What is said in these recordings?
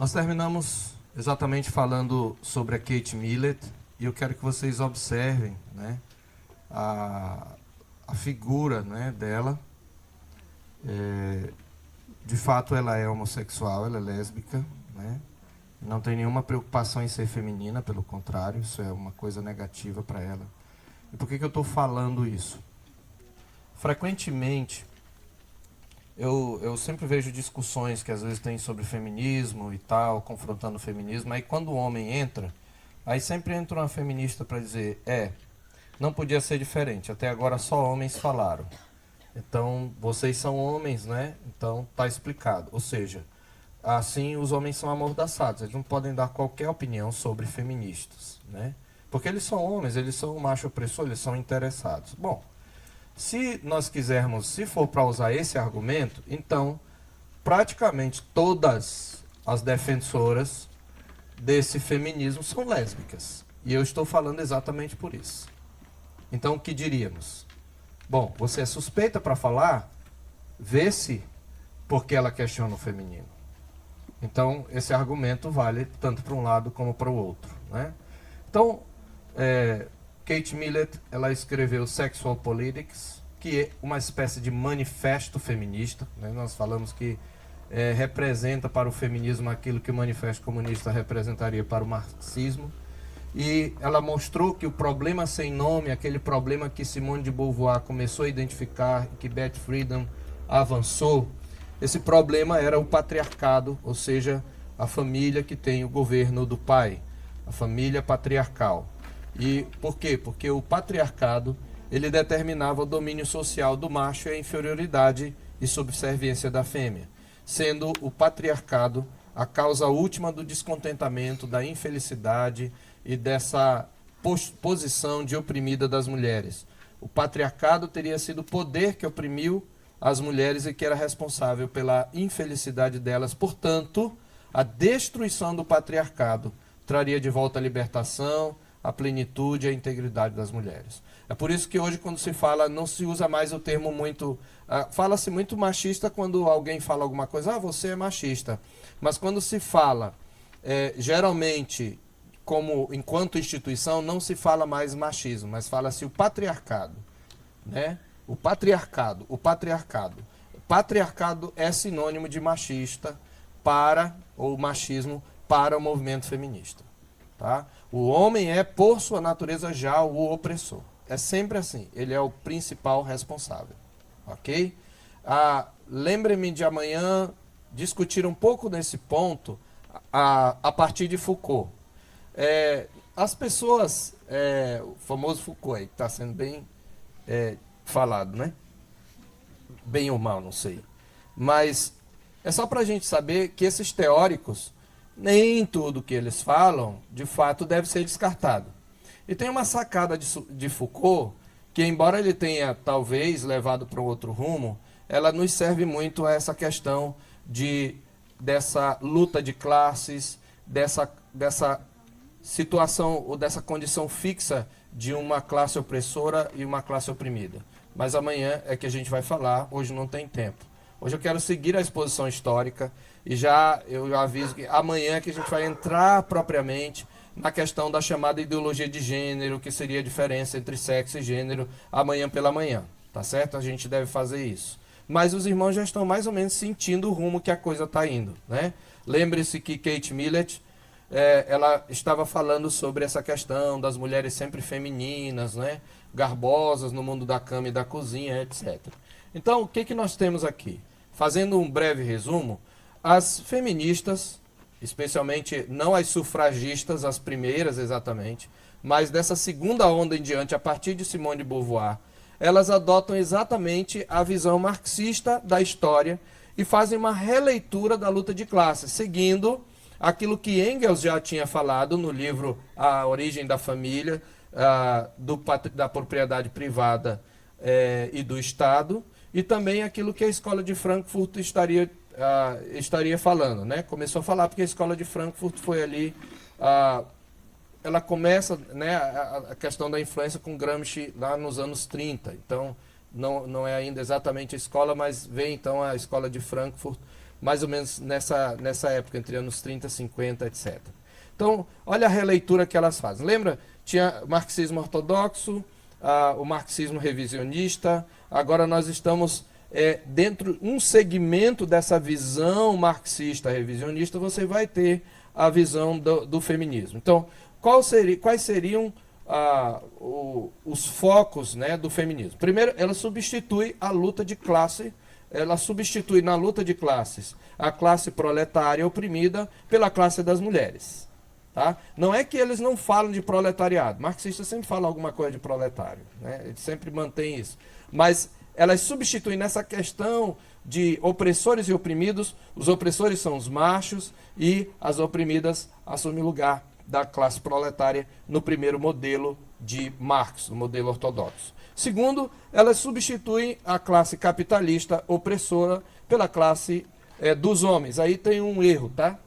Nós terminamos exatamente falando sobre a Kate Millett e eu quero que vocês observem, né, a figura, né, dela. De fato, ela é homossexual, ela é lésbica, né, não tem nenhuma preocupação em ser feminina, pelo contrário, isso é uma coisa negativa para ela. E por que eu estou falando isso? Frequentemente, eu sempre vejo discussões que às vezes tem sobre feminismo e tal, confrontando o feminismo. Aí quando o homem entra, aí sempre entra uma feminista para dizer, não podia ser diferente, até agora só homens falaram. Então, vocês são homens, né? Então, tá explicado. Ou seja, assim os homens são amordaçados, eles não podem dar qualquer opinião sobre feministas, né? Porque eles são homens, eles são macho opressor, eles são interessados. Bom, se nós quisermos, se for para usar esse argumento, então praticamente todas as defensoras desse feminismo são lésbicas. E eu estou falando exatamente por isso. Então o que diríamos? Bom, você é suspeita para falar? Vê-se porque ela questiona o feminino. Então esse argumento vale tanto para um lado como para o outro, né? Então, Kate Millett, ela escreveu Sexual Politics, que é uma espécie de manifesto feminista, né? Nós falamos que representa para o feminismo aquilo que o manifesto comunista representaria para o marxismo. E ela mostrou que o problema sem nome, aquele problema que Simone de Beauvoir começou a identificar, que Beth Friedan avançou, esse problema era o patriarcado, ou seja, a família que tem o governo do pai, a família patriarcal. E por quê? Porque o patriarcado, ele determinava o domínio social do macho e a inferioridade e subserviência da fêmea, sendo o patriarcado a causa última do descontentamento, da infelicidade e dessa posição de oprimida das mulheres. O patriarcado teria sido o poder que oprimiu as mulheres e que era responsável pela infelicidade delas. Portanto, a destruição do patriarcado traria de volta a libertação, a plenitude e a integridade das mulheres. É por isso que hoje, quando se fala, não se usa mais o termo muito... fala-se muito machista quando alguém fala alguma coisa, você é machista. Mas quando se fala, geralmente, como enquanto instituição, não se fala mais machismo, mas fala-se o patriarcado, né? O patriarcado. Patriarcado é sinônimo de machista ou machismo para o movimento feminista. Tá? O homem é, por sua natureza, já o opressor. É sempre assim. Ele é o principal responsável. Ok? Lembre-me de amanhã discutir um pouco nesse ponto a partir de Foucault. As pessoas... o famoso Foucault aí, que está sendo bem falado, né? Bem ou mal, não sei. Mas é só para a gente saber que esses teóricos... nem tudo que eles falam, de fato, deve ser descartado. E tem uma sacada de Foucault, que embora ele tenha, talvez, levado para um outro rumo, ela nos serve muito a essa questão dessa luta de classes, dessa situação, ou dessa condição fixa de uma classe opressora e uma classe oprimida. Mas amanhã é que a gente vai falar, hoje não tem tempo. Hoje eu quero seguir a exposição histórica e eu aviso que amanhã é que a gente vai entrar propriamente na questão da chamada ideologia de gênero, que seria a diferença entre sexo e gênero, amanhã pela manhã, tá certo? A gente deve fazer isso. Mas os irmãos já estão mais ou menos sentindo o rumo que a coisa está indo, né? Lembre-se que Kate Millett, ela estava falando sobre essa questão das mulheres sempre femininas, né? Garbosas no mundo da cama e da cozinha, etc. Então, o que nós temos aqui? Fazendo um breve resumo, as feministas, especialmente não as sufragistas, as primeiras exatamente, mas dessa segunda onda em diante, a partir de Simone de Beauvoir, elas adotam exatamente a visão marxista da história e fazem uma releitura da luta de classes, seguindo aquilo que Engels já tinha falado no livro A Origem da Família, da propriedade privada e do Estado, e também aquilo que a Escola de Frankfurt estaria falando, né? Começou a falar porque a Escola de Frankfurt foi ali, ela começa, né, a questão da influência com Gramsci lá nos anos 30, então não é ainda exatamente a escola, mas vem então a Escola de Frankfurt mais ou menos nessa época, entre anos 30, 50, etc. Então, olha a releitura que elas fazem. Lembra? Tinha marxismo ortodoxo, o marxismo revisionista, agora nós estamos dentro de um segmento dessa visão marxista revisionista, você vai ter a visão do feminismo. Então, quais seriam os focos, né, do feminismo? Primeiro, ela substitui a luta de classe, ela substitui na luta de classes a classe proletária oprimida pela classe das mulheres. Tá? Não é que eles não falam de proletariado, marxista sempre fala alguma coisa de proletário, né? Ele sempre mantém isso, mas elas substituem nessa questão de opressores e oprimidos, os opressores são os machos e as oprimidas assumem o lugar da classe proletária no primeiro modelo de Marx, o modelo ortodoxo. Segundo, elas substituem a classe capitalista opressora pela classe dos homens. Aí tem um erro, tá?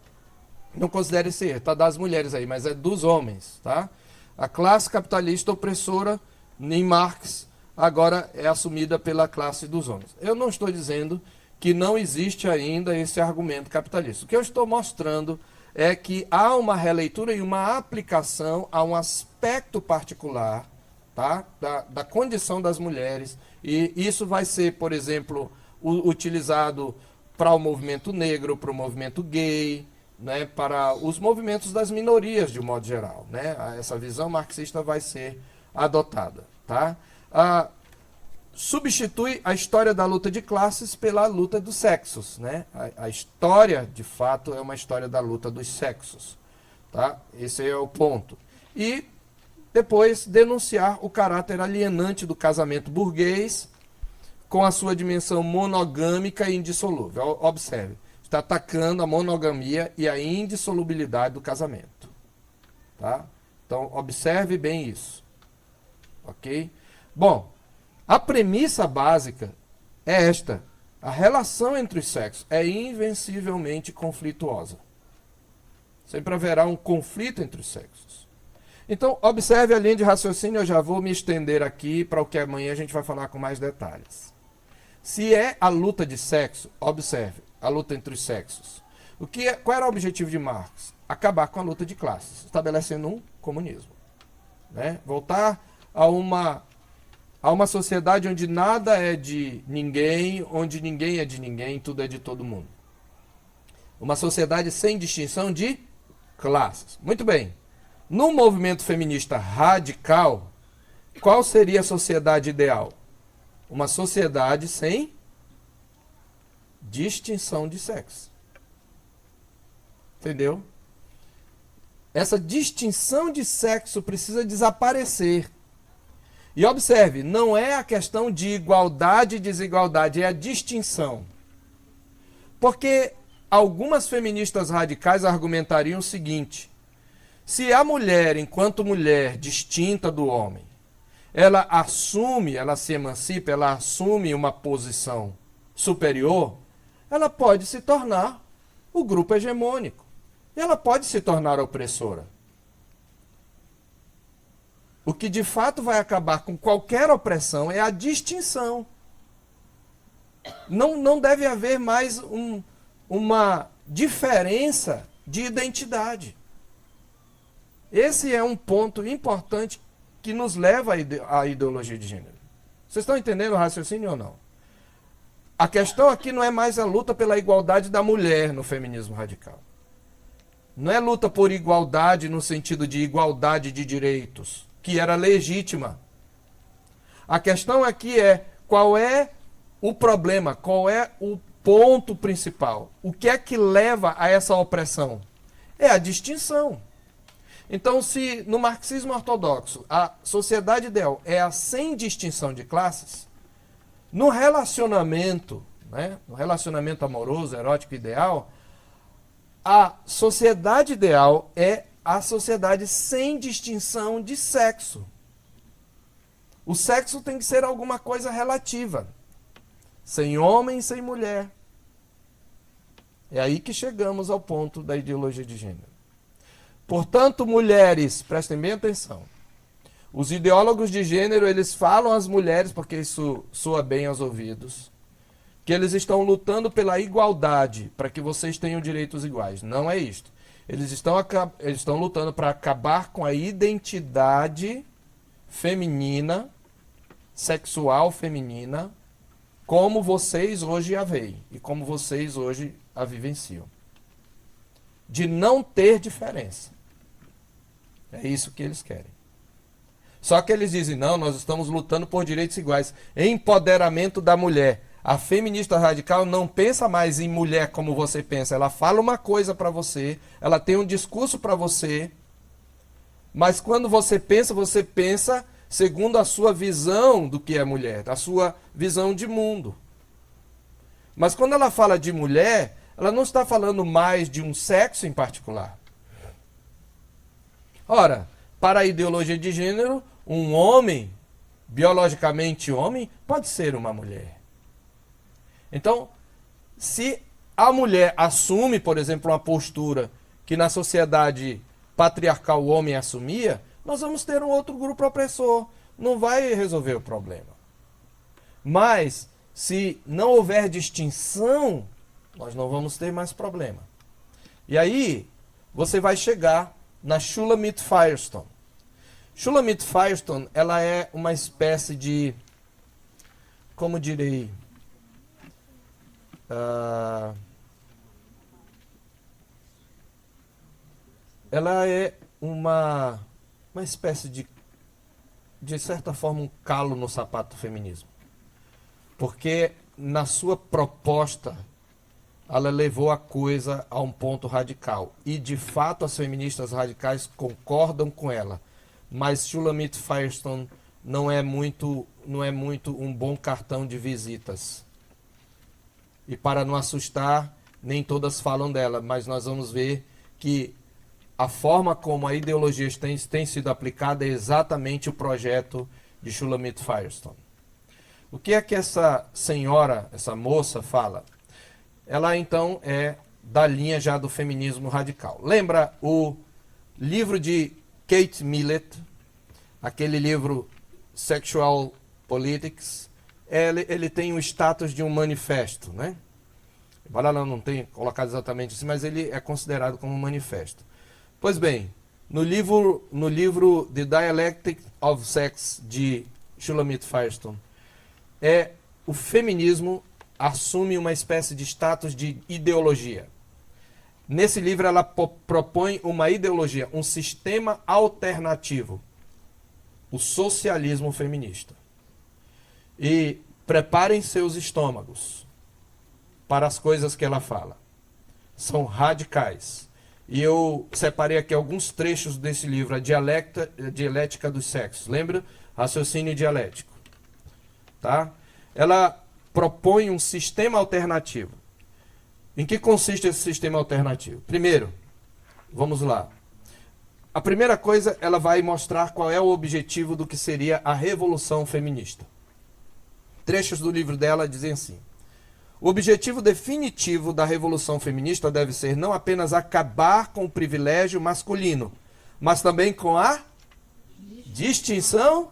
Não considere esse erro, tá das mulheres aí, mas é dos homens, tá? A classe capitalista opressora em Marx agora é assumida pela classe dos homens. Eu não estou dizendo que não existe ainda esse argumento capitalista. O que eu estou mostrando é que há uma releitura e uma aplicação a um aspecto particular, tá? da condição das mulheres, e isso vai ser, por exemplo, utilizado para o movimento negro, para o movimento gay, né, para os movimentos das minorias de um modo geral, né? Essa visão marxista vai ser adotada, tá? Substitui a história da luta de classes pela luta dos sexos, né? A história, de fato, é uma história da luta dos sexos, tá? Esse é o ponto. E depois denunciar o caráter alienante do casamento burguês com a sua dimensão monogâmica e indissolúvel. Observe. Está atacando a monogamia e a indissolubilidade do casamento. Tá? Então, observe bem isso. Ok? Bom, a premissa básica é esta. A relação entre os sexos é invencivelmente conflituosa. Sempre haverá um conflito entre os sexos. Então, observe a linha de raciocínio. Eu já vou me estender aqui para o que amanhã a gente vai falar com mais detalhes. Se é a luta de sexo, observe. A luta entre os sexos. Qual era o objetivo de Marx? Acabar com a luta de classes, estabelecendo um comunismo. Né? Voltar a uma sociedade onde nada é de ninguém, onde ninguém é de ninguém, tudo é de todo mundo. Uma sociedade sem distinção de classes. Muito bem. No movimento feminista radical, qual seria a sociedade ideal? Uma sociedade sem distinção de sexo. Entendeu? Essa distinção de sexo precisa desaparecer. E observe, não é a questão de igualdade e desigualdade, é a distinção. Porque algumas feministas radicais argumentariam o seguinte: se a mulher, enquanto mulher distinta do homem, ela se emancipa, ela assume uma posição superior, ela pode se tornar o grupo hegemônico. E ela pode se tornar opressora. O que de fato vai acabar com qualquer opressão é a distinção. Não deve haver mais uma diferença de identidade. Esse é um ponto importante que nos leva à ideologia de gênero. Vocês estão entendendo o raciocínio ou não? A questão aqui não é mais a luta pela igualdade da mulher no feminismo radical. Não é luta por igualdade no sentido de igualdade de direitos, que era legítima. A questão aqui é qual é o problema, qual é o ponto principal. O que é que leva a essa opressão? É a distinção. Então, se no marxismo ortodoxo a sociedade ideal é a sem distinção de classes, no relacionamento, né, no relacionamento amoroso, erótico ideal, a sociedade ideal é a sociedade sem distinção de sexo. O sexo tem que ser alguma coisa relativa. Sem homem, sem mulher. É aí que chegamos ao ponto da ideologia de gênero. Portanto, mulheres, prestem bem atenção. Os ideólogos de gênero, eles falam às mulheres, porque isso soa bem aos ouvidos, que eles estão lutando pela igualdade, para que vocês tenham direitos iguais. Não é isto. Eles estão lutando para acabar com a identidade feminina, sexual feminina, como vocês hoje a veem e como vocês hoje a vivenciam. De não ter diferença. É isso que eles querem. Só que eles dizem, não, nós estamos lutando por direitos iguais. Empoderamento da mulher. A feminista radical não pensa mais em mulher como você pensa. Ela fala uma coisa para você, ela tem um discurso para você, mas quando você pensa segundo a sua visão do que é mulher, a sua visão de mundo. Mas quando ela fala de mulher, ela não está falando mais de um sexo em particular. Ora, para a ideologia de gênero, um homem, biologicamente homem, pode ser uma mulher. Então, se a mulher assume, por exemplo, uma postura que na sociedade patriarcal o homem assumia, nós vamos ter um outro grupo opressor. Não vai resolver o problema. Mas, se não houver distinção, nós não vamos ter mais problema. E aí, você vai chegar na Shulamit Firestone. Shulamit Firestone, ela é uma espécie de, como direi, ela é uma espécie de certa forma, um calo no sapato do feminismo. Porque na sua proposta, ela levou a coisa a um ponto radical. E, de fato, as feministas radicais concordam com ela. Mas Shulamit Firestone não é muito um bom cartão de visitas. E para não assustar, nem todas falam dela, mas nós vamos ver que a forma como a ideologia tem sido aplicada é exatamente o projeto de Shulamit Firestone. O que é que essa senhora, essa moça fala? Ela então é da linha já do feminismo radical. Lembra o livro de Kate Millett, aquele livro Sexual Politics? Ele tem o status de um manifesto, né? Embora ela não tenha colocado exatamente assim, mas ele é considerado como um manifesto. Pois bem, no livro The Dialectic of Sex, de Shulamit Firestone, o feminismo assume uma espécie de status de ideologia. Nesse livro ela propõe uma ideologia, um sistema alternativo, o socialismo feminista. E preparem seus estômagos para as coisas que ela fala. São radicais. E eu separei aqui alguns trechos desse livro, a Dialética dos Sexos. Lembra? Raciocínio dialético. Tá? Ela propõe um sistema alternativo. Em que consiste esse sistema alternativo? Primeiro, vamos lá. A primeira coisa, ela vai mostrar qual é o objetivo do que seria a revolução feminista. Trechos do livro dela dizem assim: o objetivo definitivo da revolução feminista deve ser não apenas acabar com o privilégio masculino, mas também com a distinção.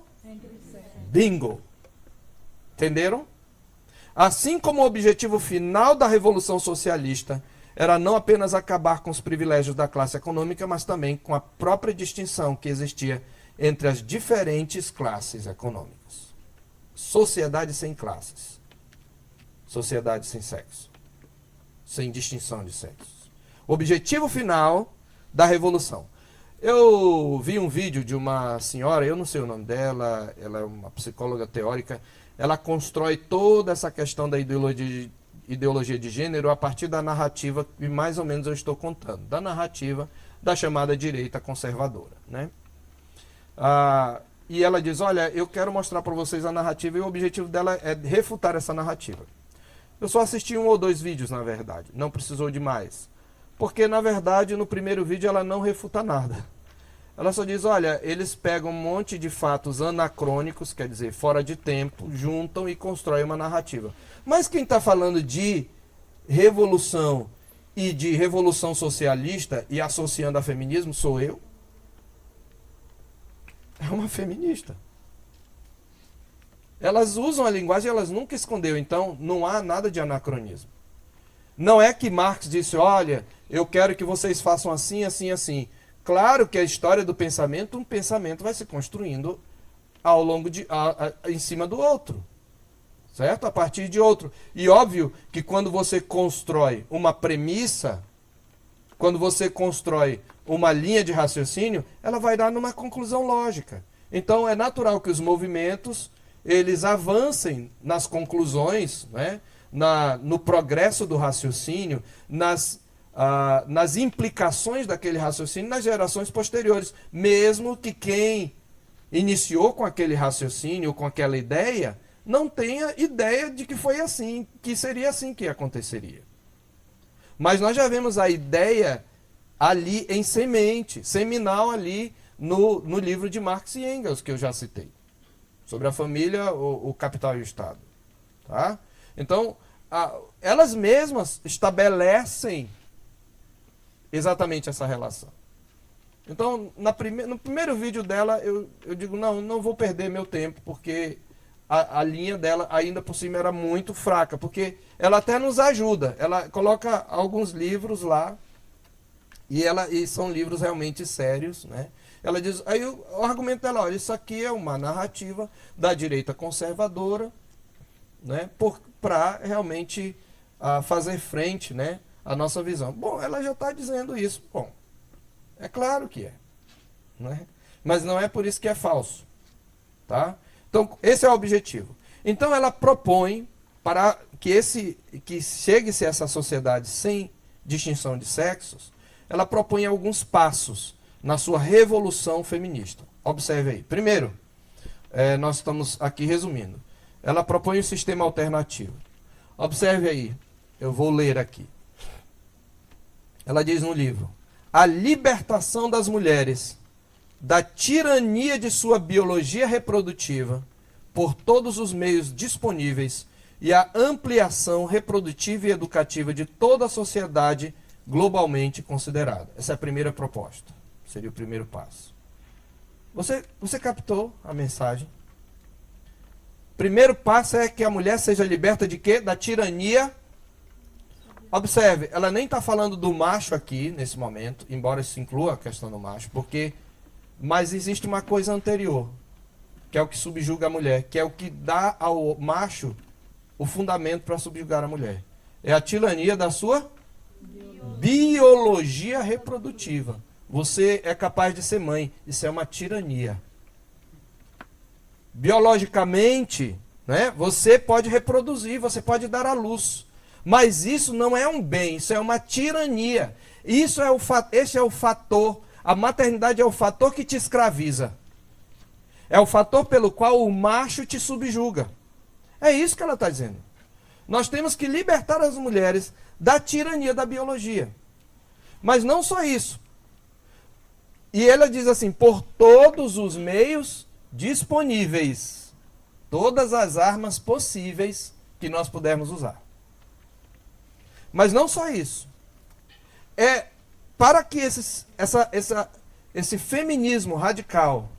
Bingo! Entenderam? Assim como o objetivo final da Revolução Socialista era não apenas acabar com os privilégios da classe econômica, mas também com a própria distinção que existia entre as diferentes classes econômicas. Sociedade sem classes. Sociedade sem sexo. Sem distinção de sexos. Objetivo final da Revolução. Eu vi um vídeo de uma senhora, eu não sei o nome dela, ela é uma psicóloga teórica. Ela constrói toda essa questão da ideologia de gênero a partir da narrativa que mais ou menos eu estou contando. Da narrativa da chamada direita conservadora. Né? E ela diz, olha, eu quero mostrar para vocês a narrativa, e o objetivo dela é refutar essa narrativa. Eu só assisti 1 ou 2 vídeos, na verdade. Não precisou de mais. Porque, na verdade, no primeiro vídeo ela não refuta nada. Ela só diz, olha, eles pegam um monte de fatos anacrônicos, quer dizer, fora de tempo, juntam e constroem uma narrativa. Mas quem está falando de revolução e de revolução socialista e associando a feminismo sou eu. É uma feminista. Elas usam a linguagem, elas nunca esconderam. Então, não há nada de anacronismo. Não é que Marx disse, olha, eu quero que vocês façam assim, assim, assim. Claro que a história do pensamento, um pensamento vai se construindo ao longo em cima do outro. Certo? A partir de outro. E óbvio que quando você constrói uma premissa, quando você constrói uma linha de raciocínio, ela vai dar numa conclusão lógica. Então é natural que os movimentos eles avancem nas conclusões, né? No progresso do raciocínio, nas implicações daquele raciocínio nas gerações posteriores. Mesmo que quem iniciou com aquele raciocínio, com aquela ideia, não tenha ideia de que foi assim, que seria assim que aconteceria. Mas nós já vemos a ideia ali em semente, seminal ali no livro de Marx e Engels, que eu já citei. Sobre a família, o capital e o Estado. Tá? Então, elas mesmas estabelecem exatamente essa relação. Então, no primeiro vídeo dela, eu digo, não vou perder meu tempo, porque a linha dela, ainda por cima, era muito fraca, porque ela até nos ajuda. Ela coloca alguns livros lá, e são livros realmente sérios, né? Ela diz, aí o argumento dela, olha, isso aqui é uma narrativa da direita conservadora, né, para realmente fazer frente, né, à nossa visão. Bom, ela já está dizendo isso. Bom, é claro que é, né? Mas não é por isso que é falso. Tá? Então, esse é o objetivo. Então, ela propõe para que chegue-se a essa sociedade sem distinção de sexos, ela propõe alguns passos na sua revolução feminista. Observe aí. Primeiro, nós estamos aqui resumindo. Ela propõe um sistema alternativo. Observe aí. Eu vou ler aqui. Ela diz no livro: a libertação das mulheres da tirania de sua biologia reprodutiva por todos os meios disponíveis e a ampliação reprodutiva e educativa de toda a sociedade globalmente considerada. Essa é a primeira proposta. Seria o primeiro passo. Você captou a mensagem? Primeiro passo é que a mulher seja liberta de quê? Da tirania. Observe, ela nem está falando do macho aqui, nesse momento, embora isso inclua a questão do macho, mas existe uma coisa anterior, que é o que subjuga a mulher, que é o que dá ao macho o fundamento para subjugar a mulher. É a tirania da sua biologia reprodutiva. Você é capaz de ser mãe. Isso é uma tirania. Biologicamente, né, você pode reproduzir, você pode dar à luz. Mas isso não é um bem, isso é uma tirania. Esse é o fator, a maternidade é o fator que te escraviza. É o fator pelo qual o macho te subjuga. É isso que ela está dizendo. Nós temos que libertar as mulheres da tirania da biologia. Mas não só isso. E ela diz assim, por todos os meios disponíveis, todas as armas possíveis que nós pudermos usar. Mas não só isso. Para que esse feminismo radical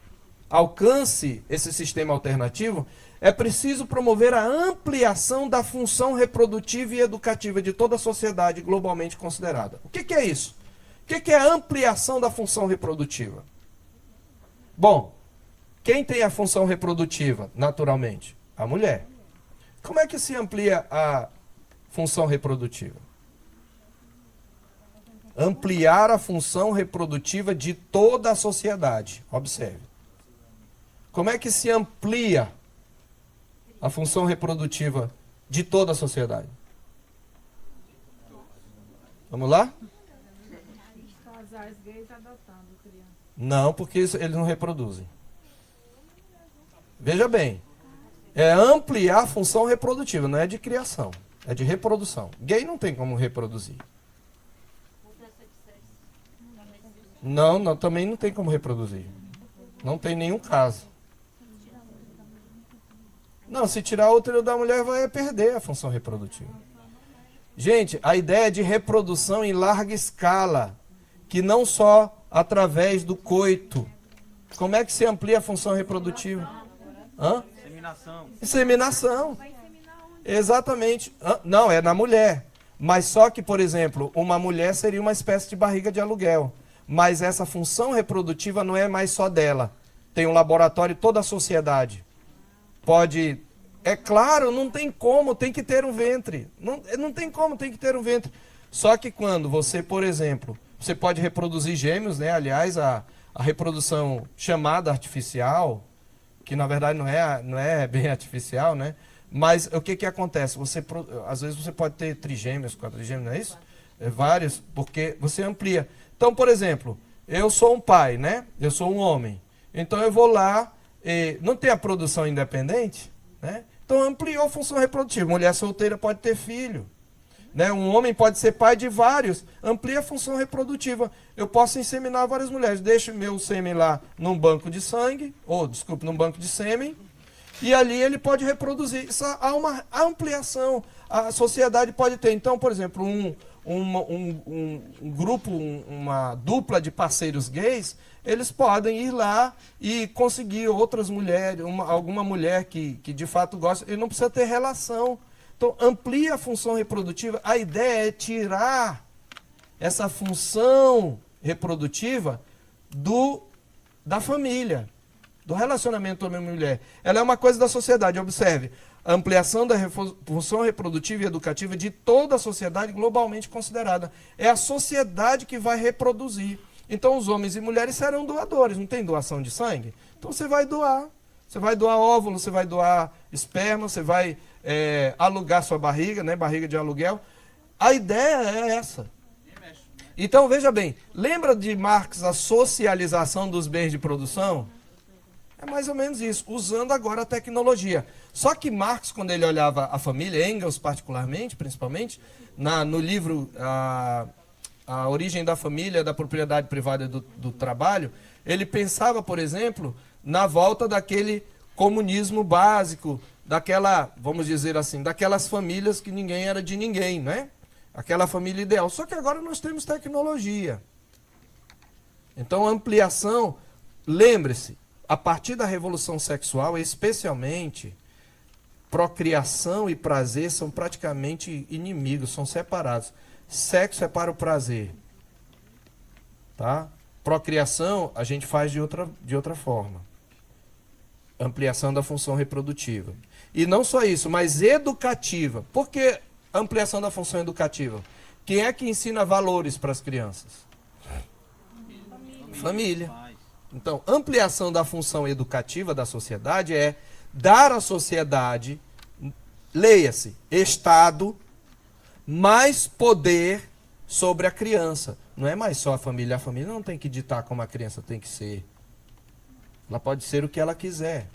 alcance esse sistema alternativo, é preciso promover a ampliação da função reprodutiva e educativa de toda a sociedade globalmente considerada. O que é isso? O que é a ampliação da função reprodutiva? Bom, quem tem a função reprodutiva, naturalmente? A mulher. Como é que se amplia a função reprodutiva? Ampliar a função reprodutiva de toda a sociedade. Observe. Como é que se amplia a função reprodutiva de toda a sociedade? Vamos lá? Casais gays adotando criança. Não, porque eles não reproduzem. Veja bem. É ampliar a função reprodutiva, não é de criação. É de reprodução. Gay não tem como reproduzir. Não, também não tem como reproduzir. Não tem nenhum caso. Não, se tirar o útero da mulher, vai perder a função reprodutiva. Gente, a ideia é de reprodução em larga escala, que não só através do coito. Como é que se amplia a função reprodutiva? Hã? Inseminação. Exatamente. Não, é na mulher. Mas só que, por exemplo, uma mulher seria uma espécie de barriga de aluguel. Mas essa função reprodutiva não é mais só dela. Tem um laboratório, toda a sociedade pode... É claro, não tem como, tem que ter um ventre. Não tem como, tem que ter um ventre. Só que quando você, por exemplo, você pode reproduzir gêmeos, né? Aliás, a reprodução chamada artificial, que na verdade não é bem artificial, né? Mas o que acontece? Às vezes você pode ter trigêmeos, quadrigêmeos, não é isso? Vários, porque você amplia. Então, por exemplo, eu sou um pai, né? Eu sou um homem. Então eu vou lá, não tem a produção independente, né? Então ampliou a função reprodutiva. Mulher solteira pode ter filho. Né? Um homem pode ser pai de vários. Amplia a função reprodutiva. Eu posso inseminar várias mulheres. Deixo meu sêmen lá num banco de sangue, num banco de sêmen, e ali ele pode reproduzir. Isso, há uma ampliação. A sociedade pode ter. Então, por exemplo, um grupo, uma dupla de parceiros gays, eles podem ir lá e conseguir outras mulheres, alguma mulher que de fato gosta. Ele não precisa ter relação. Então, amplia a função reprodutiva. A ideia é tirar essa função reprodutiva da família, do relacionamento homem-mulher. Ela é uma coisa da sociedade. Observe, a ampliação da função reprodutiva e educativa de toda a sociedade globalmente considerada. É a sociedade que vai reproduzir. Então, os homens e mulheres serão doadores. Não tem doação de sangue? Então, você vai doar. Você vai doar óvulo, você vai doar esperma, você vai alugar sua barriga, né? Barriga de aluguel. A ideia é essa. Então, veja bem, lembra de Marx a socialização dos bens de produção? É mais ou menos isso, usando agora a tecnologia. Só que Marx, quando ele olhava a família, Engels particularmente, principalmente, no livro A Origem da Família, da Propriedade Privada do Trabalho, ele pensava, por exemplo, na volta daquele comunismo básico, vamos dizer assim, daquelas famílias que ninguém era de ninguém, né? Aquela família ideal. Só que agora nós temos tecnologia. Então, a ampliação, lembre-se, a partir da revolução sexual, especialmente, procriação e prazer são praticamente inimigos, são separados. Sexo é para o prazer. Tá? Procriação a gente faz de outra forma. Ampliação da função reprodutiva. E não só isso, mas educativa. Por que ampliação da função educativa? Quem é que ensina valores para as crianças? Família. Então, ampliação da função educativa da sociedade é dar à sociedade, leia-se, Estado, mais poder sobre a criança. Não é mais só a família não tem que ditar como a criança tem que ser. Ela pode ser o que ela quiser.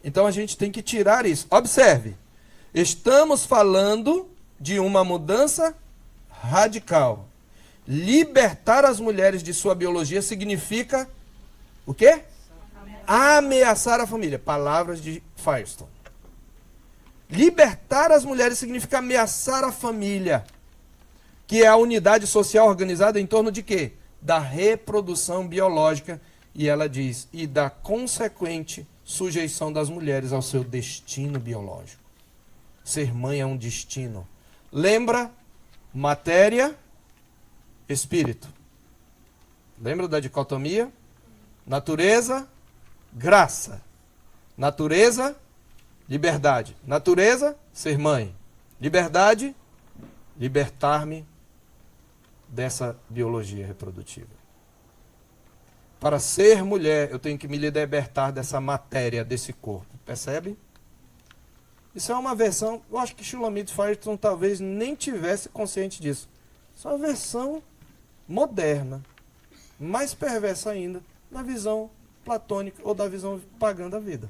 Então a gente tem que tirar isso. Observe, estamos falando de uma mudança radical. Libertar as mulheres de sua biologia significa o quê? Ameaçar a família. Palavras de Firestone. Libertar as mulheres significa ameaçar a família, que é a unidade social organizada em torno de quê? Da reprodução biológica. E ela diz, e da consequente sujeição das mulheres ao seu destino biológico. Ser mãe é um destino. Lembra? Matéria, espírito. Lembra da dicotomia? Natureza, graça. Natureza, liberdade. Natureza, ser mãe. Liberdade, libertar-me dessa biologia reprodutiva. Para ser mulher, eu tenho que me libertar dessa matéria, desse corpo. Percebe? Isso é uma versão, eu acho que Shulamit Firestone talvez nem tivesse consciente disso. Isso é uma versão moderna, mais perversa ainda, na visão platônica ou da visão pagã da vida.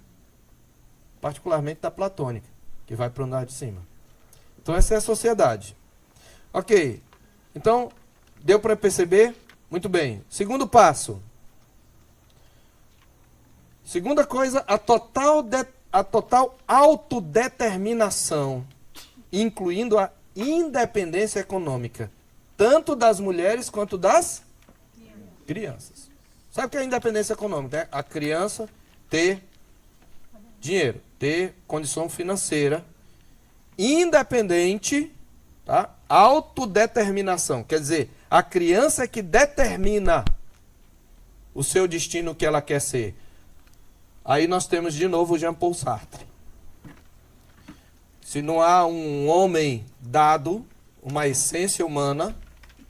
Particularmente da platônica, que vai para o andar de cima. Então essa é a sociedade. Ok, então deu para perceber? Muito bem. Segundo passo. Segunda coisa, a total autodeterminação, incluindo a independência econômica, tanto das mulheres quanto das crianças. Sabe o que é a independência econômica? É a criança ter dinheiro, ter condição financeira, independente, tá? Autodeterminação. Quer dizer, a criança é que determina o seu destino, o que ela quer ser. Aí nós temos de novo o Jean-Paul Sartre. Se não há um homem dado, uma essência humana,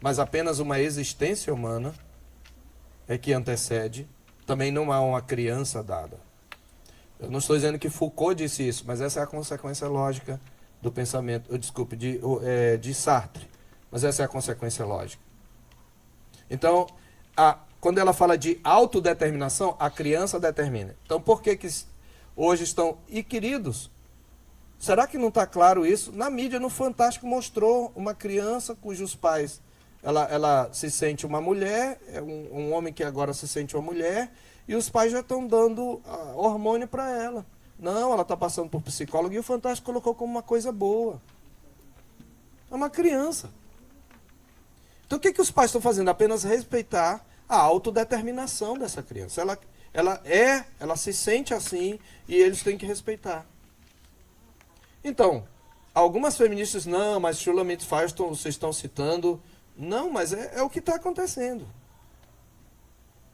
mas apenas uma existência humana, é que antecede, também não há uma criança dada. Eu não estou dizendo que Foucault disse isso, mas essa é a consequência lógica do pensamento, de Sartre. Mas essa é a consequência lógica. Então, quando ela fala de autodeterminação, a criança determina. Então, por que hoje estão... E, queridos, será que não está claro isso? Na mídia, no Fantástico, mostrou uma criança cujos pais... Ela se sente uma mulher, é um homem que agora se sente uma mulher, e os pais já estão dando hormônio para ela. Não, ela está passando por psicólogo, e o Fantástico colocou como uma coisa boa. É uma criança. Então o que os pais estão fazendo? Apenas respeitar a autodeterminação dessa criança. Ela se sente assim, e eles têm que respeitar. Então, algumas feministas, não, mas Shulamit Firestone, vocês estão citando... Não, mas é o que está acontecendo.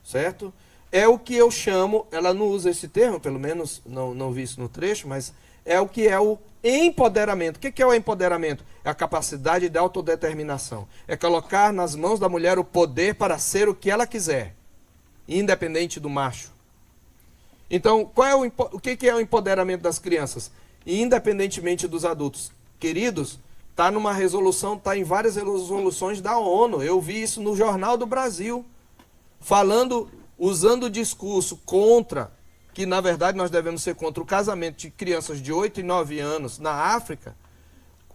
Certo? É o que eu chamo, ela não usa esse termo, pelo menos não vi isso no trecho, mas é o que é o empoderamento. O que é o empoderamento? É a capacidade de autodeterminação. É colocar nas mãos da mulher o poder para ser o que ela quiser, independente do macho. Então, o que é o empoderamento das crianças? Independentemente dos adultos. Queridos, está numa resolução, está em várias resoluções da ONU. Eu vi isso no Jornal do Brasil, usando o discurso contra, que na verdade nós devemos ser contra o casamento de crianças de 8 e 9 anos na África.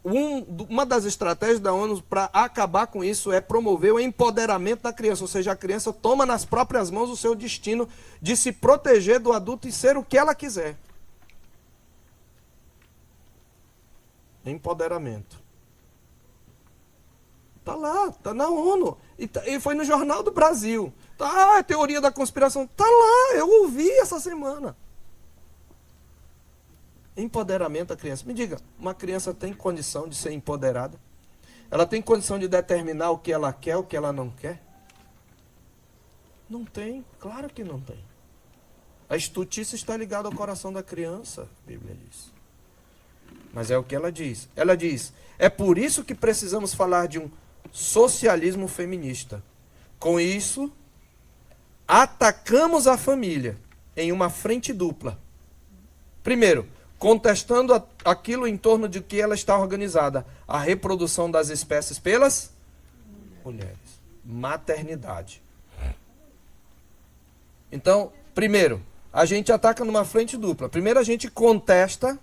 Uma das estratégias da ONU para acabar com isso é promover o empoderamento da criança, ou seja, a criança toma nas próprias mãos o seu destino de se proteger do adulto e ser o que ela quiser. Empoderamento. Está lá, está na ONU. E foi no Jornal do Brasil. É teoria da conspiração. Está lá, eu ouvi essa semana. Empoderamento da criança. Me diga, uma criança tem condição de ser empoderada? Ela tem condição de determinar o que ela quer, o que ela não quer? Não tem, claro que não tem. A estutice está ligada ao coração da criança, a Bíblia diz. Mas é o que ela diz. Ela diz, é por isso que precisamos falar de um socialismo feminista. Com isso, atacamos a família em uma frente dupla. Primeiro, contestando aquilo em torno de que ela está organizada, a reprodução das espécies pelas mulheres. Maternidade. Então, primeiro, a gente ataca numa frente dupla. Primeiro, a gente contesta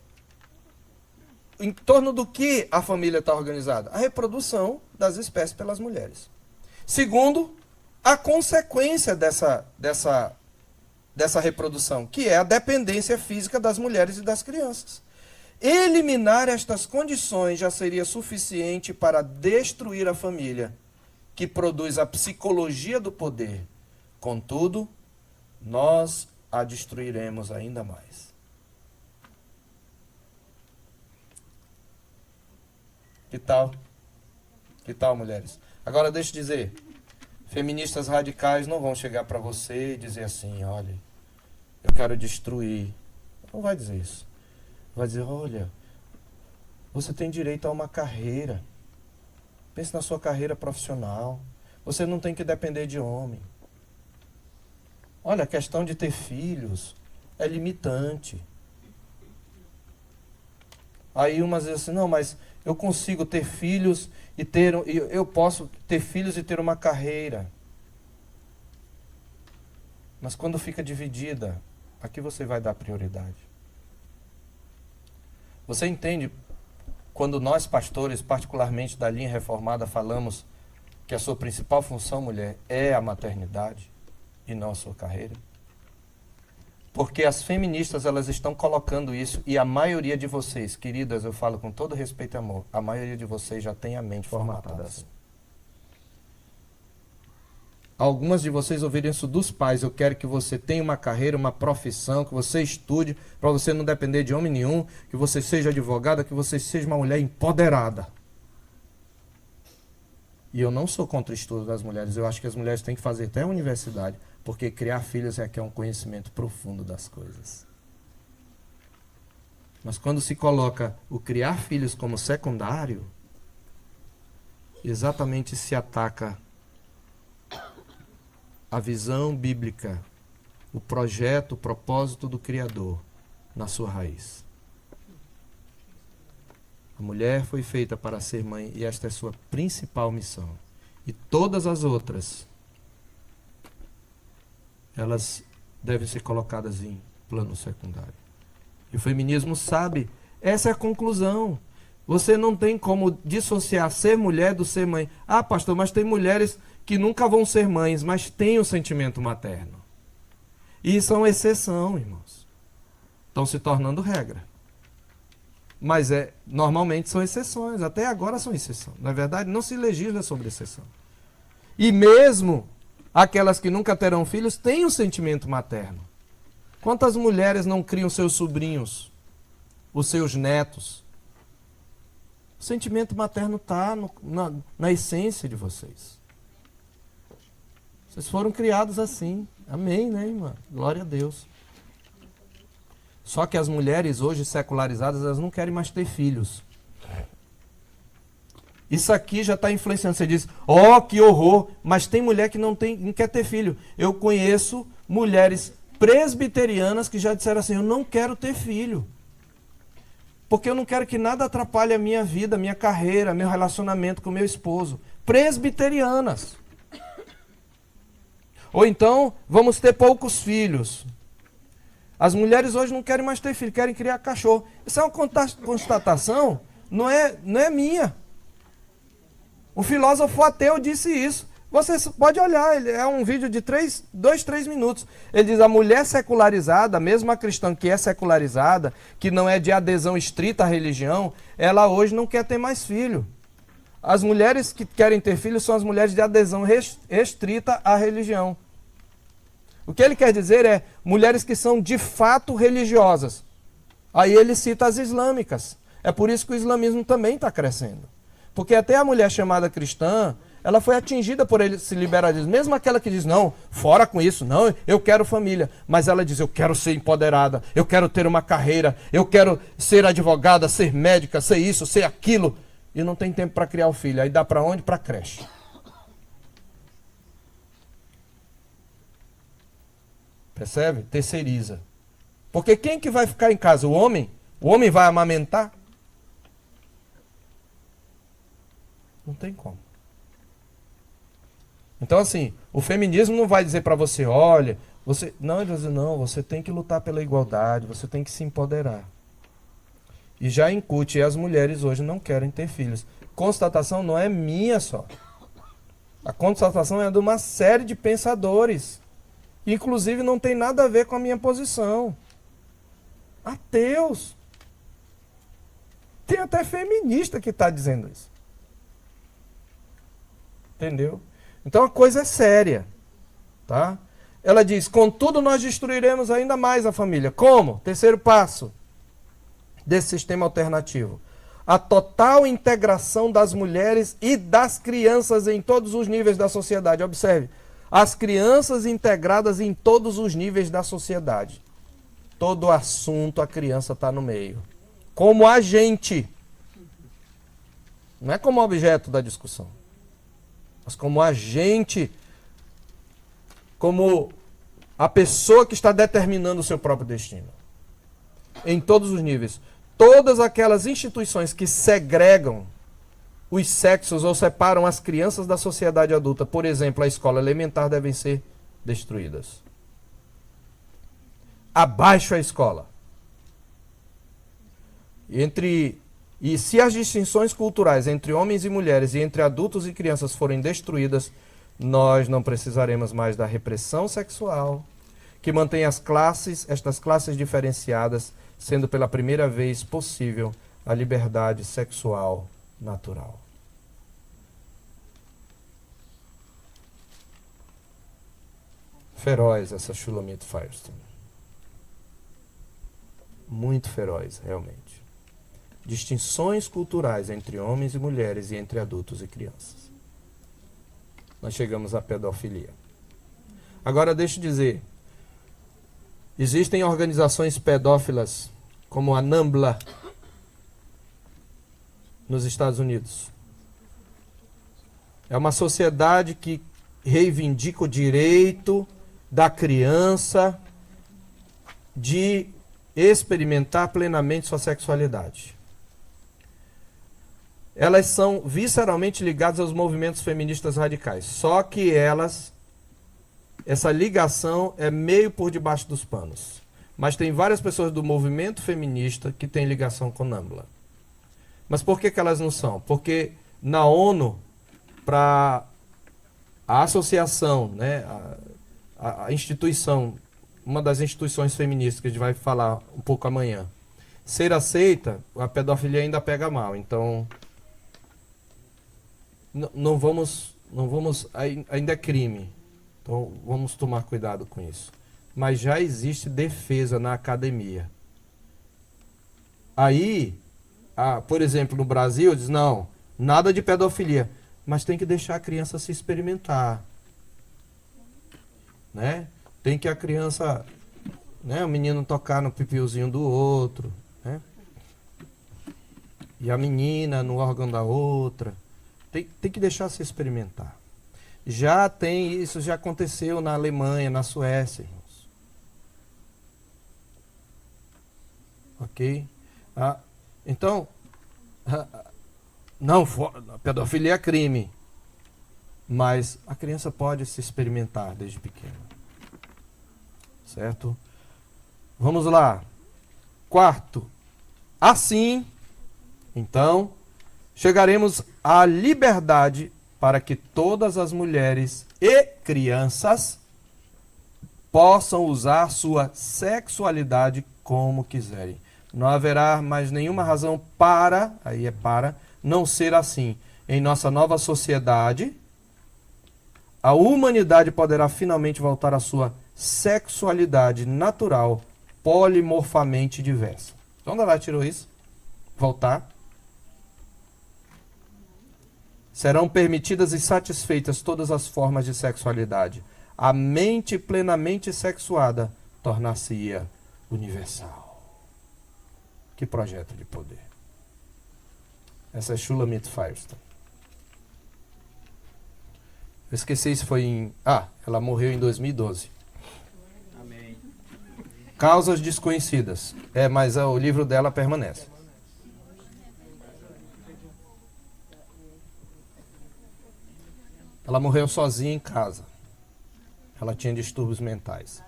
em torno do que a família está organizada? A reprodução das espécies pelas mulheres. Segundo, a consequência dessa reprodução, que é a dependência física das mulheres e das crianças. Eliminar estas condições já seria suficiente para destruir a família, que produz a psicologia do poder. Contudo, nós a destruiremos ainda mais. Que tal? Que tal, mulheres? Agora, deixa eu dizer, feministas radicais não vão chegar para você e dizer assim, olha, eu quero destruir. Não vai dizer isso. Vai dizer, olha, você tem direito a uma carreira. Pense na sua carreira profissional. Você não tem que depender de homem. Olha, a questão de ter filhos é limitante. Aí umas dizem assim, não, mas eu consigo ter filhos eu posso ter filhos e ter uma carreira. Mas quando fica dividida, a que você vai dar prioridade? Você entende quando nós pastores, particularmente da linha reformada, falamos que a sua principal função, mulher, é a maternidade e não a sua carreira? Porque as feministas, elas estão colocando isso, e a maioria de vocês, queridas, eu falo com todo respeito e amor, a maioria de vocês já tem a mente formatada assim. algumas de vocês ouviram isso dos pais. Eu quero que você tenha uma carreira, uma profissão, que você estude, para você não depender de homem nenhum, que você seja advogada, que você seja uma mulher empoderada. E eu não sou contra o estudo das mulheres. Eu acho que as mulheres têm que fazer até a universidade, porque criar filhos requer um conhecimento profundo das coisas. Mas quando se coloca o criar filhos como secundário, exatamente se ataca a visão bíblica, o projeto, o propósito do Criador na sua raiz. A mulher foi feita para ser mãe e esta é sua principal missão. E todas as outras, elas devem ser colocadas em plano secundário. E o feminismo sabe, essa é a conclusão. Você não tem como dissociar ser mulher do ser mãe. Ah, pastor, mas tem mulheres que nunca vão ser mães, mas têm o sentimento materno. E são exceção, irmãos. Estão se tornando regra. Mas normalmente são exceções, até agora são exceções. Na verdade, não se legisla sobre exceção. E mesmo aquelas que nunca terão filhos têm um sentimento materno. Quantas mulheres não criam seus sobrinhos, os seus netos? O sentimento materno está na essência de vocês. Vocês foram criados assim. Amém, né, irmã? Glória a Deus. Só que as mulheres hoje secularizadas, elas não querem mais ter filhos. Isso aqui já está influenciando. Você diz, que horror, mas tem mulher que não quer ter filho. Eu conheço mulheres presbiterianas que já disseram assim, eu não quero ter filho. Porque eu não quero que nada atrapalhe a minha vida, a minha carreira, meu relacionamento com meu esposo. Presbiterianas. Ou então, vamos ter poucos filhos. As mulheres hoje não querem mais ter filho, querem criar cachorro. Isso é uma constatação, não é minha. Um filósofo ateu disse isso. Você pode olhar, é um vídeo de 2, 3 minutos. Ele diz, a mulher secularizada, mesmo a cristã que é secularizada, que não é de adesão estrita à religião, ela hoje não quer ter mais filho. As mulheres que querem ter filhos são as mulheres de adesão restrita à religião. O que ele quer dizer é mulheres que são de fato religiosas. Aí ele cita as islâmicas. É por isso que o islamismo também está crescendo. Porque até a mulher chamada cristã, ela foi atingida por esse liberalismo. Mesmo aquela que diz, não, fora com isso, não, eu quero família. Mas ela diz, eu quero ser empoderada, eu quero ter uma carreira, eu quero ser advogada, ser médica, ser isso, ser aquilo. E não tem tempo para criar o filho. Aí dá para onde? Para a creche. Percebe? Terceiriza. Porque quem que vai ficar em casa? O homem? O homem vai amamentar? Não tem como. Então, assim, o feminismo não vai dizer para você, olha, não, ele vai dizer, não, você tem que lutar pela igualdade, você tem que se empoderar. E já incute, e as mulheres hoje não querem ter filhos. Constatação não é minha só. A constatação é de uma série de pensadores. Inclusive não tem nada a ver com a minha posição. Ateus. Tem até feminista que está dizendo isso. Entendeu? Então a coisa é séria. Tá? Ela diz, contudo nós destruiremos ainda mais a família. Como? Terceiro passo desse sistema alternativo. A total integração das mulheres e das crianças em todos os níveis da sociedade. Observe. As crianças integradas em todos os níveis da sociedade. Todo assunto, a criança está no meio. Como agente. Não é como objeto da discussão. Mas como agente. Como a pessoa que está determinando o seu próprio destino. Em todos os níveis. Todas aquelas instituições que segregam os sexos ou separam as crianças da sociedade adulta, por exemplo, a escola elementar, devem ser destruídas. Abaixo a escola. E se as distinções culturais entre homens e mulheres e entre adultos e crianças forem destruídas, nós não precisaremos mais da repressão sexual, que mantém estas classes diferenciadas, sendo pela primeira vez possível a liberdade sexual natural. feroz essa Shulamit Firestone. Muito feroz, realmente. Distinções culturais entre homens e mulheres e entre adultos e crianças. Nós chegamos à pedofilia. Agora, deixa eu dizer, existem organizações pedófilas como a NAMBLA nos Estados Unidos. É uma sociedade que reivindica o direito da criança de experimentar plenamente sua sexualidade. Elas são visceralmente ligadas aos movimentos feministas radicais. Só que essa ligação é meio por debaixo dos panos. Mas tem várias pessoas do movimento feminista que têm ligação com NAMBLA. Mas por que elas não são? Porque na ONU, para a associação, né, a instituição, uma das instituições feministas que a gente vai falar um pouco amanhã, ser aceita, a pedofilia ainda pega mal. Então, não vamos, ainda é crime. Então, vamos tomar cuidado com isso. Mas já existe defesa na academia. Aí, por exemplo, no Brasil, diz, não, nada de pedofilia. Mas tem que deixar a criança se experimentar. Né? Tem que a criança, né, o menino tocar no pipiozinho do outro. Né? E a menina no órgão da outra. Tem que deixar se experimentar. Isso já aconteceu na Alemanha, na Suécia, irmãos. Ok? Então, não, a pedofilia é crime. Mas a criança pode se experimentar desde pequena. Certo? Vamos lá. Quarto. Assim, então, chegaremos à liberdade para que todas as mulheres e crianças possam usar sua sexualidade como quiserem. Não haverá mais nenhuma razão para não ser assim. Em nossa nova sociedade, a humanidade poderá finalmente voltar à sua sexualidade natural, polimorfamente diversa. De onde ela tirou isso? Voltar. Serão permitidas e satisfeitas todas as formas de sexualidade. A mente plenamente sexuada tornar-se-ia universal. Que projeto de poder. Essa é Shulamit Firestone. Eu esqueci se foi em... ela morreu em 2012. Amém. Causas desconhecidas. Mas o livro dela permanece. Ela morreu sozinha em casa. Ela tinha distúrbios mentais.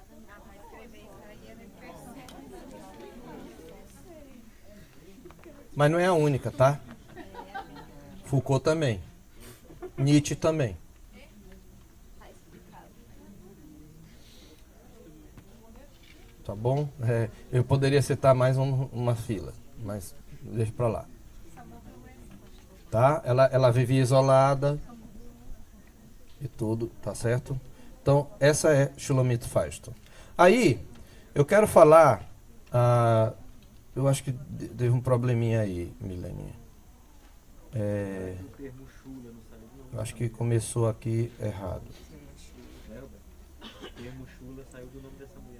Mas não é a única, tá? Foucault também. Nietzsche também. Tá bom? Eu poderia citar mais uma fila, mas deixa pra lá. Tá? Ela vivia isolada e tudo, tá certo? Então, essa é Shulamit Firestone. Aí, eu quero falar... eu acho que teve um probleminha aí, Mileninha. Eu acho que começou aqui errado. O termo chula saiu do nome dessa mulher.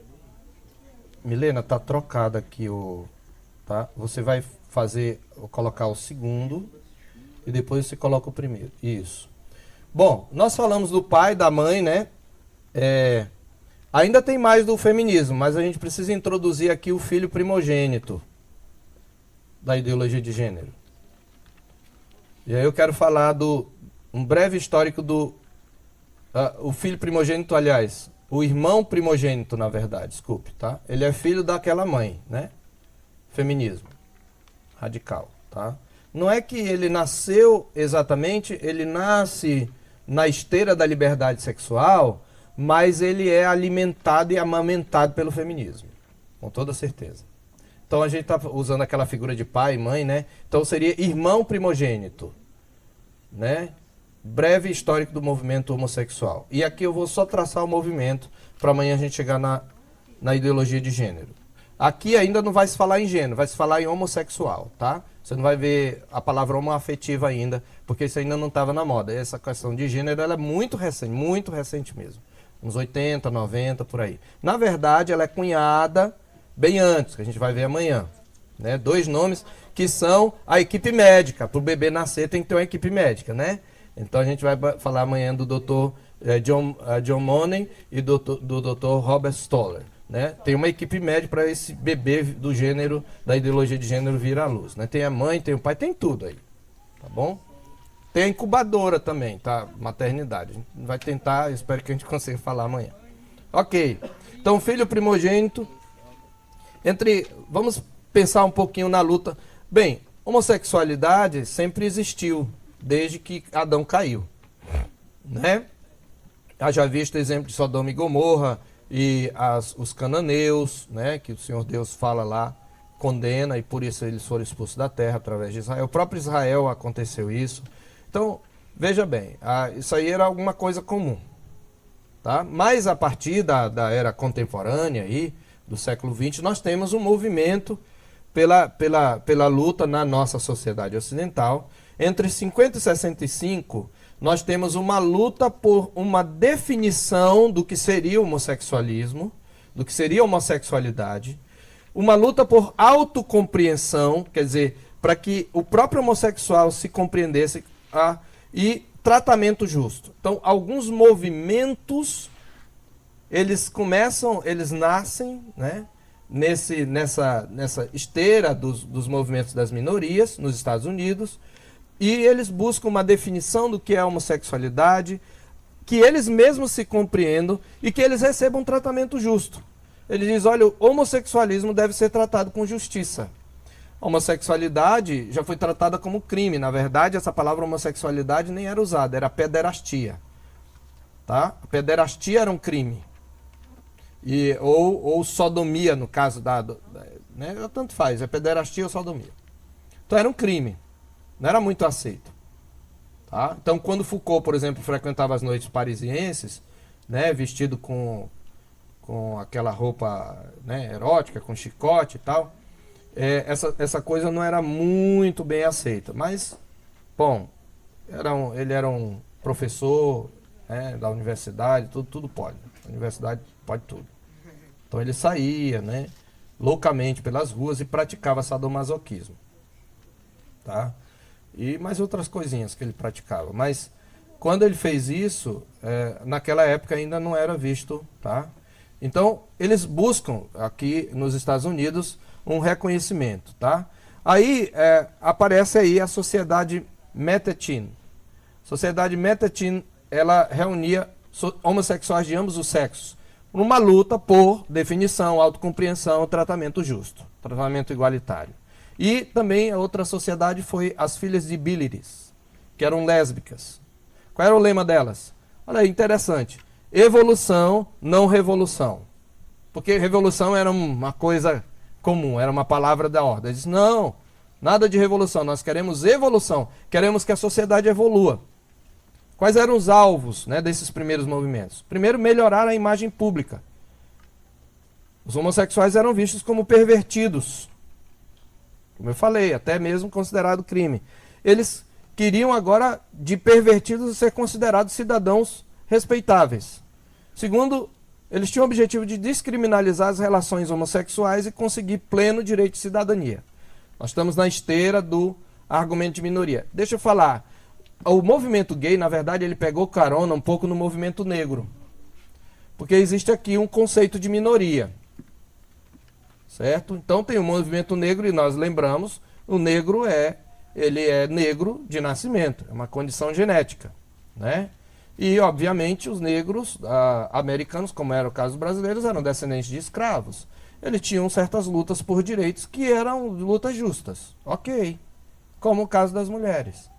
Milena, tá trocado aqui tá? Você vai colocar o segundo e depois você coloca o primeiro. Isso. Bom, nós falamos do pai, da mãe, né? Ainda tem mais do feminismo, mas a gente precisa introduzir aqui o filho primogênito da ideologia de gênero. E aí eu quero falar um breve histórico o filho primogênito, aliás, o irmão primogênito, na verdade, desculpe, tá? Ele é filho daquela mãe, né? Feminismo radical, tá? Não é que ele nasceu exatamente, ele nasce na esteira da liberdade sexual, mas ele é alimentado e amamentado pelo feminismo, com toda certeza. Então a gente está usando aquela figura de pai e mãe, né? Então seria irmão primogênito, né? breve histórico do movimento homossexual. E aqui eu vou só traçar o movimento para amanhã a gente chegar na ideologia de gênero. Aqui ainda não vai se falar em gênero, vai se falar em homossexual, tá? Você não vai ver a palavra homoafetiva ainda, porque isso ainda não estava na moda. Essa questão de gênero ela é muito recente mesmo. Uns 80, 90, por aí. Na verdade, ela é cunhada bem antes, que a gente vai ver amanhã. Né? 2 nomes que são a equipe médica. Para o bebê nascer tem que ter uma equipe médica, né? Então a gente vai falar amanhã do Dr. John Money e do Dr. Robert Stoller. Né? Tem uma equipe médica para esse bebê do gênero, da ideologia de gênero vir à luz. Né? Tem a mãe, tem o pai, tem tudo aí. Tá bom? Tem a incubadora também, tá? Maternidade. A gente vai tentar, espero que a gente consiga falar amanhã. Ok. Então, filho primogênito. Vamos pensar um pouquinho na luta. Bem, homossexualidade sempre existiu, desde que Adão caiu. Né? Já visto o exemplo de Sodoma e Gomorra e os cananeus, né? Que o Senhor Deus fala lá, condena, e por isso eles foram expulsos da terra através de Israel. O próprio Israel aconteceu isso. Então, veja bem, isso aí era alguma coisa comum. Tá? Mas a partir da era contemporânea, aí, do século XX, nós temos um movimento pela luta na nossa sociedade ocidental. Entre 50 e 65, nós temos uma luta por uma definição do que seria o homossexualismo, do que seria a homossexualidade, uma luta por autocompreensão, quer dizer, para que o próprio homossexual se compreendesse, e tratamento justo. Então, alguns movimentos, eles nascem, né, nessa esteira dos movimentos das minorias nos Estados Unidos, e eles buscam uma definição do que é homossexualidade, que eles mesmos se compreendam e que eles recebam um tratamento justo. Ele diz, olha, o homossexualismo deve ser tratado com justiça. A homossexualidade já foi tratada como crime. Na verdade, essa palavra homossexualidade nem era usada, era pederastia. Tá? A pederastia era um crime. Ou sodomia, no caso né? Tanto faz, é pederastia ou sodomia. Então era um crime. Não era muito aceito. Tá? Então, quando Foucault, por exemplo, frequentava as noites parisienses, né, vestido com aquela roupa, né, erótica, com chicote e tal, essa coisa não era muito bem aceita. Mas, bom, ele era um professor, né, da universidade, tudo pode. A universidade pode tudo. Então ele saía, né, loucamente pelas ruas e praticava sadomasoquismo. Tá? E mais outras coisinhas que ele praticava. Mas quando ele fez isso, naquela época ainda não era visto. Tá? Então eles buscam aqui nos Estados Unidos um reconhecimento. Tá? Aí aparece aí a Sociedade Metatine. Sociedade Metatine, ela reunia homossexuais de ambos os sexos numa luta por definição, autocompreensão, tratamento justo, tratamento igualitário. E também a outra sociedade foi as Filhas de Biliris, que eram lésbicas. Qual era o lema delas? Olha aí, interessante. Evolução, não revolução. Porque revolução era uma coisa comum, era uma palavra da ordem. Eles disseram, não, nada de revolução, nós queremos evolução, queremos que a sociedade evolua. Quais eram os alvos, né, desses primeiros movimentos? Primeiro, melhorar a imagem pública. Os homossexuais eram vistos como pervertidos. Como eu falei, até mesmo considerado crime. Eles queriam agora, de pervertidos, ser considerados cidadãos respeitáveis. Segundo, eles tinham o objetivo de descriminalizar as relações homossexuais e conseguir pleno direito de cidadania. Nós estamos na esteira do argumento de minoria. Deixa eu falar. O movimento gay, na verdade, ele pegou carona um pouco no movimento negro. Porque existe aqui um conceito de minoria. Certo? Então tem o movimento negro e nós lembramos, o negro ele é negro de nascimento, é uma condição genética. Né? E, obviamente, os negros americanos, como era o caso dos brasileiros, eram descendentes de escravos. Eles tinham certas lutas por direitos que eram lutas justas. Ok. Como o caso das mulheres.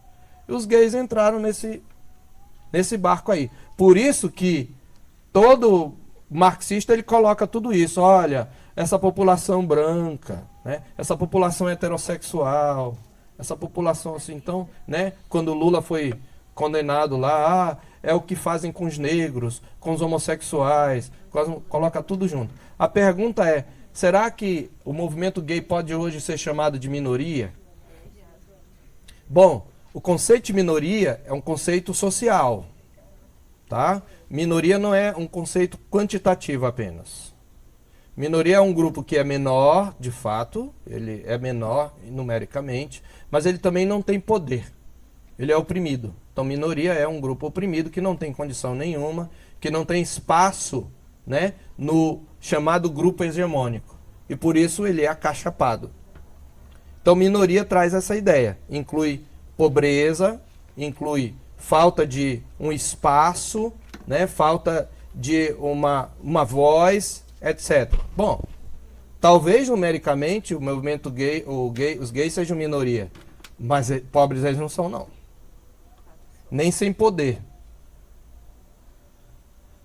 E os gays entraram nesse barco aí. Por isso que todo marxista ele coloca tudo isso. Olha, essa população branca, né? Essa população heterossexual, essa população assim. Então, né, quando Lula foi condenado lá, é o que fazem com os negros, com os homossexuais, coloca tudo junto. A pergunta é, será que o movimento gay pode hoje ser chamado de minoria? Bom, o conceito de minoria é um conceito social, tá? Minoria não é um conceito quantitativo apenas. Minoria é um grupo que é menor, de fato, ele é menor numericamente, mas ele também não tem poder. Ele é oprimido. Então, minoria é um grupo oprimido que não tem condição nenhuma, que não tem espaço, né, no chamado grupo hegemônico. E por isso ele é acachapado. Então, minoria traz essa ideia. Inclui pobreza, inclui falta de um espaço, né, falta de uma voz, etc. Bom, talvez numericamente o movimento gay, os gays sejam minoria, mas pobres eles não são, não. Nem sem poder.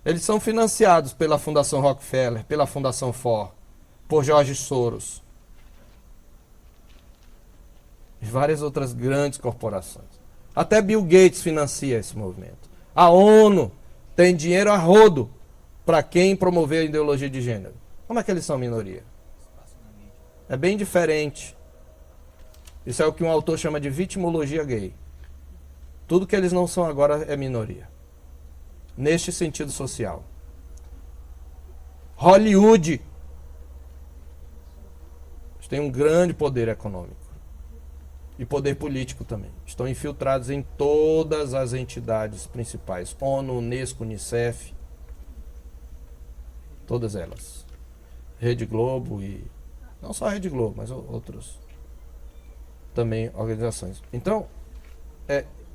Eles são financiados pela Fundação Rockefeller, pela Fundação Ford, por George Soros e várias outras grandes corporações. Até Bill Gates financia esse movimento. A ONU tem dinheiro a rodo para quem promover a ideologia de gênero. Como é que eles são minoria? É bem diferente. Isso é o que um autor chama de vitimologia gay. Tudo que eles não são agora é minoria. Neste sentido social. Hollywood tem um grande poder econômico. E poder político também. Estão infiltrados em todas as entidades principais. ONU, Unesco, Unicef. Todas elas. Rede Globo e... Não só a Rede Globo, mas outros também organizações. Então,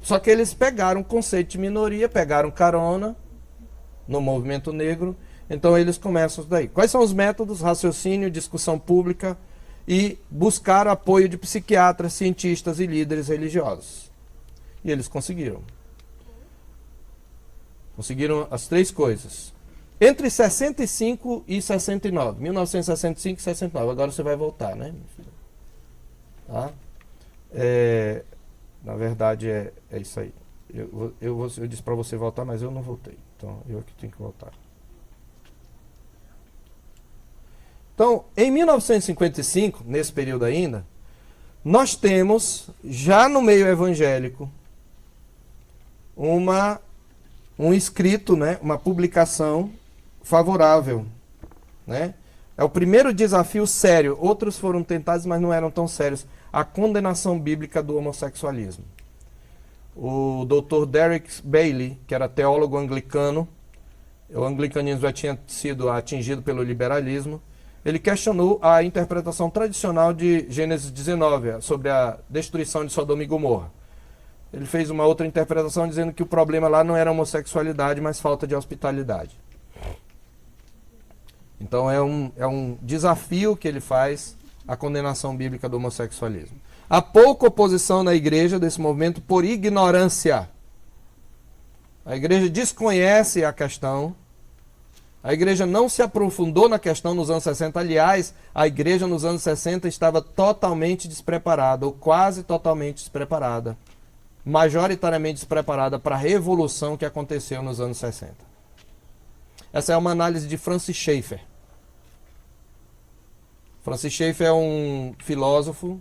só que eles pegaram o conceito de minoria, pegaram carona no movimento negro, então eles começam daí. Quais são os métodos? Raciocínio, discussão pública e buscar apoio de psiquiatras, cientistas e líderes religiosos. E eles conseguiram. Conseguiram as três coisas. Entre 65 e 69. 1965 e 69. Agora você vai voltar, né? Tá? Na verdade é isso aí. Eu disse para você voltar, mas eu não voltei. Então eu que tenho que voltar. Então, em 1955, nesse período ainda, nós temos, já no meio evangélico, um escrito, né, uma publicação favorável. Né? É o primeiro desafio sério. Outros foram tentados, mas não eram tão sérios. A condenação bíblica do homossexualismo. O Dr. Derek Bailey, que era teólogo anglicano, o anglicanismo já tinha sido atingido pelo liberalismo, ele questionou a interpretação tradicional de Gênesis 19, sobre a destruição de Sodoma e Gomorra. Ele fez uma outra interpretação dizendo que o problema lá não era homossexualidade, mas falta de hospitalidade. Então é um desafio que ele faz à condenação bíblica do homossexualismo. Há pouca oposição na igreja desse movimento por ignorância. A igreja desconhece a questão. A igreja não se aprofundou na questão nos anos 60. Aliás, a igreja nos anos 60 estava totalmente despreparada, ou quase totalmente despreparada. Majoritariamente despreparada para a revolução que aconteceu nos anos 60. Essa é uma análise de Francis Schaeffer. Francis Schaeffer é um filósofo,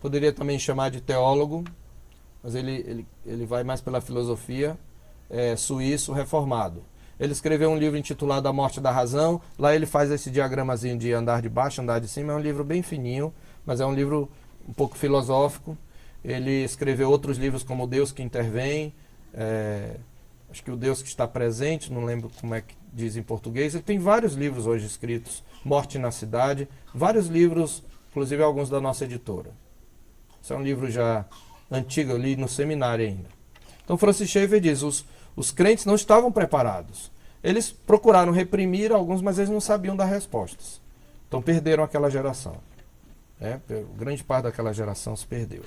poderia também chamar de teólogo, mas ele vai mais pela filosofia, suíço reformado. Ele escreveu um livro intitulado A Morte da Razão. Lá ele faz esse diagramazinho de andar de baixo, andar de cima. É um livro bem fininho, mas é um livro um pouco filosófico. Ele escreveu outros livros como O Deus que Intervém, acho que O Deus que Está Presente, não lembro como é que diz em português. Ele tem vários livros hoje escritos, Morte na Cidade, vários livros, inclusive alguns da nossa editora. Esse é um livro já antigo, eu li no seminário ainda. Então Francis Schaeffer diz, os crentes não estavam preparados. Eles procuraram reprimir alguns, mas eles não sabiam dar respostas. Então perderam aquela geração. Grande parte daquela geração se perdeu.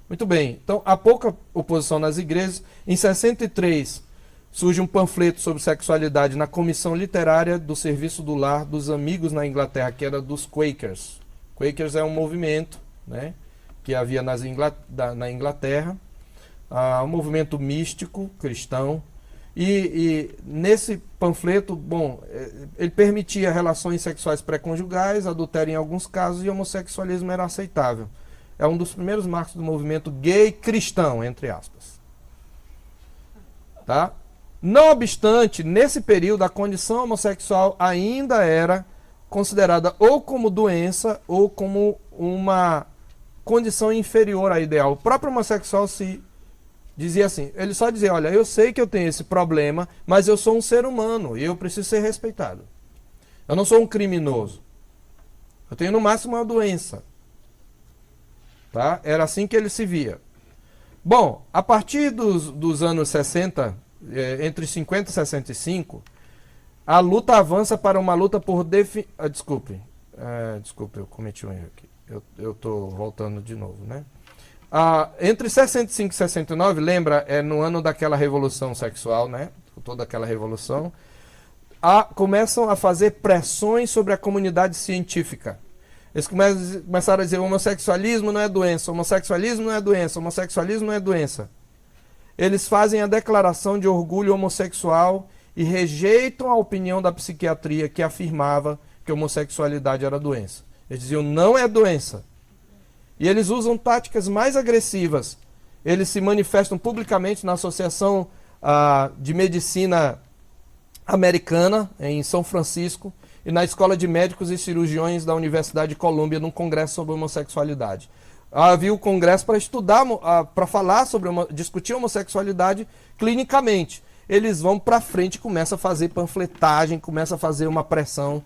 Muito bem, então há pouca oposição nas igrejas. Em 63 surge um panfleto sobre sexualidade na Comissão Literária do Serviço do Lar dos Amigos na Inglaterra, que era dos Quakers. Quakers é um movimento, né, que havia na Inglaterra. um movimento místico cristão. E nesse panfleto, bom, ele permitia relações sexuais pré-conjugais, adultério em alguns casos, e homossexualismo era aceitável. É um dos primeiros marcos do movimento gay cristão, entre aspas. Tá? Não obstante, nesse período, a condição homossexual ainda era considerada ou como doença ou como uma condição inferior à ideal. O próprio homossexual se dizia assim, ele só dizia, olha, eu sei que eu tenho esse problema, mas eu sou um ser humano e eu preciso ser respeitado. Eu não sou um criminoso. Eu tenho no máximo uma doença. Tá? Era assim que ele se via. Bom, a partir dos anos 60, entre 50 e 65, a luta avança para uma luta por desculpe, eu cometi um erro aqui. Eu estou voltando de novo, né? Entre 65 e 69, lembra, no ano daquela revolução sexual, né? Toda aquela revolução, começam a fazer pressões sobre a comunidade científica. Eles começaram a dizer, o homossexualismo não é doença, homossexualismo não é doença, homossexualismo não é doença. Eles fazem a declaração de orgulho homossexual e rejeitam a opinião da psiquiatria que afirmava que a homossexualidade era doença. Eles diziam, não é doença. E eles usam táticas mais agressivas. Eles se manifestam publicamente na Associação de Medicina Americana, em São Francisco, e na Escola de Médicos e Cirurgiões da Universidade de Colômbia, num congresso sobre homossexualidade. Havia o congresso para estudar, para falar sobre, discutir homossexualidade clinicamente. Eles vão para frente e começam a fazer panfletagem, começam a fazer uma pressão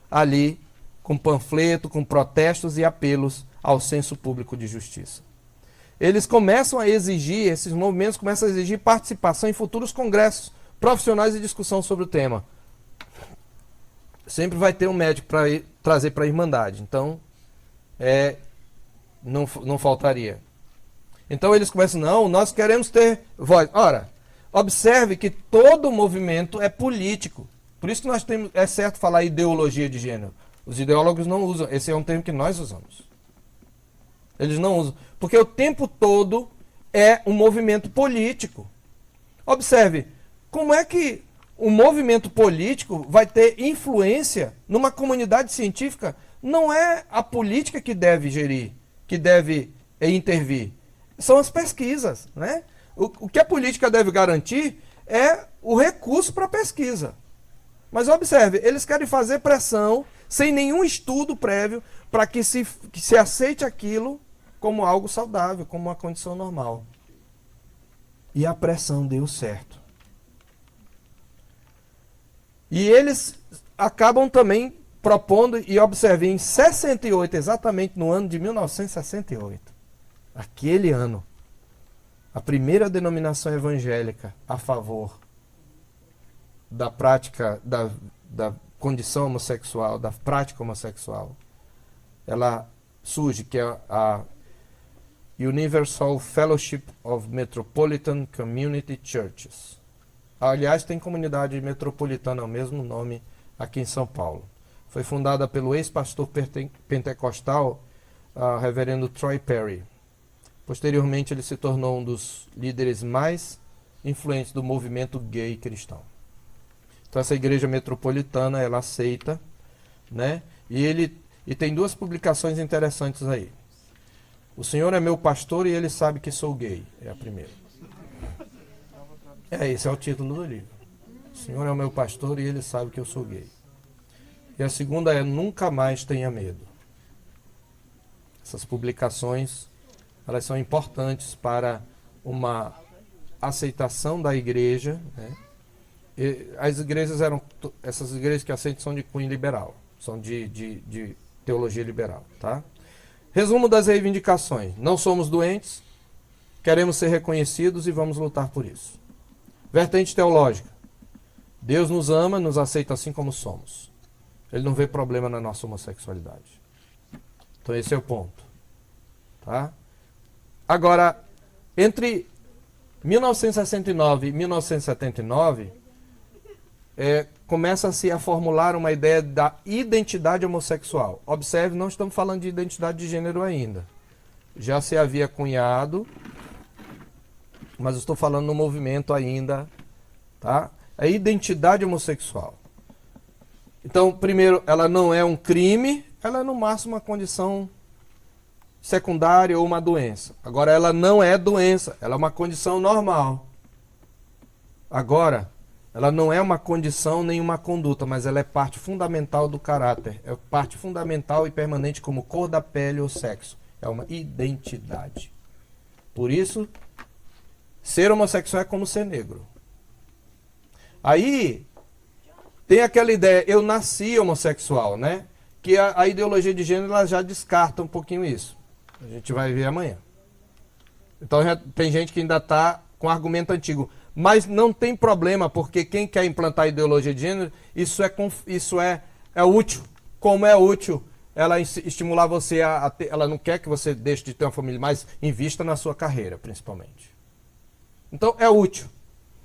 ali, com panfleto, com protestos e apelos ao senso público de justiça. Eles começam a exigir, esses movimentos começam a exigir participação em futuros congressos profissionais de discussão sobre o tema. Sempre vai ter um médico para trazer para a Irmandade, então não faltaria. Então eles começam, não, nós queremos ter voz. Ora, observe que todo movimento é político. Por isso que é certo falar ideologia de gênero. Os ideólogos não usam, esse é um termo que nós usamos. Eles não usam, porque o tempo todo é um movimento político. Observe, como é que o movimento político vai ter influência numa comunidade científica? Não é a política que deve gerir, que deve intervir. São as pesquisas, né? O que a política deve garantir é o recurso para a pesquisa. Mas observe, eles querem fazer pressão sem nenhum estudo prévio para que se aceite aquilo como algo saudável, como uma condição normal. E a pressão deu certo. E eles acabam também propondo, e observe, em 68, exatamente no ano de 1968, aquele ano, a primeira denominação evangélica a favor da prática, da condição homossexual, da prática homossexual, ela surge, que é a Universal Fellowship of Metropolitan Community Churches. Aliás, tem comunidade metropolitana, o mesmo nome, aqui em São Paulo. Foi fundada pelo ex-pastor pentecostal, reverendo Troy Perry. Posteriormente, ele se tornou um dos líderes mais influentes do movimento gay cristão. Então, essa igreja metropolitana, ela aceita, né? E tem duas publicações interessantes aí. O Senhor é meu pastor e ele sabe que sou gay. É a primeira. Esse é o título do livro. O Senhor é o meu pastor e ele sabe que eu sou gay. E a segunda é Nunca Mais Tenha Medo. Essas publicações, elas são importantes para uma aceitação da igreja, né? E as igrejas essas igrejas que aceitam são de cunho liberal, são de teologia liberal, tá? Resumo das reivindicações. Não somos doentes, queremos ser reconhecidos e vamos lutar por isso. Vertente teológica. Deus nos ama, nos aceita assim como somos. Ele não vê problema na nossa homossexualidade. Então esse é o ponto. Tá? Agora, entre 1969 e 1979, começa-se a formular uma ideia da identidade homossexual. Observe, não estamos falando de identidade de gênero ainda. Já se havia cunhado mas eu estou falando no movimento ainda, tá? A identidade homossexual. Então, primeiro, ela não é um crime, ela é no máximo uma condição secundária ou uma doença. Agora, ela não é doença, ela é uma condição normal. Agora, ela não é uma condição nem uma conduta, mas ela é parte fundamental do caráter. É parte fundamental e permanente como cor da pele ou sexo. É uma identidade. Por isso, ser homossexual é como ser negro. Aí, tem aquela ideia, eu nasci homossexual, né? Que a ideologia de gênero ela já descarta um pouquinho isso. A gente vai ver amanhã. Então já tem gente que ainda está com argumento antigo. Mas não tem problema, porque quem quer implantar a ideologia de gênero, isso é útil. Como é útil ela estimular você a ter, ela não quer que você deixe de ter uma família, mas invista na sua carreira, principalmente. Então é útil.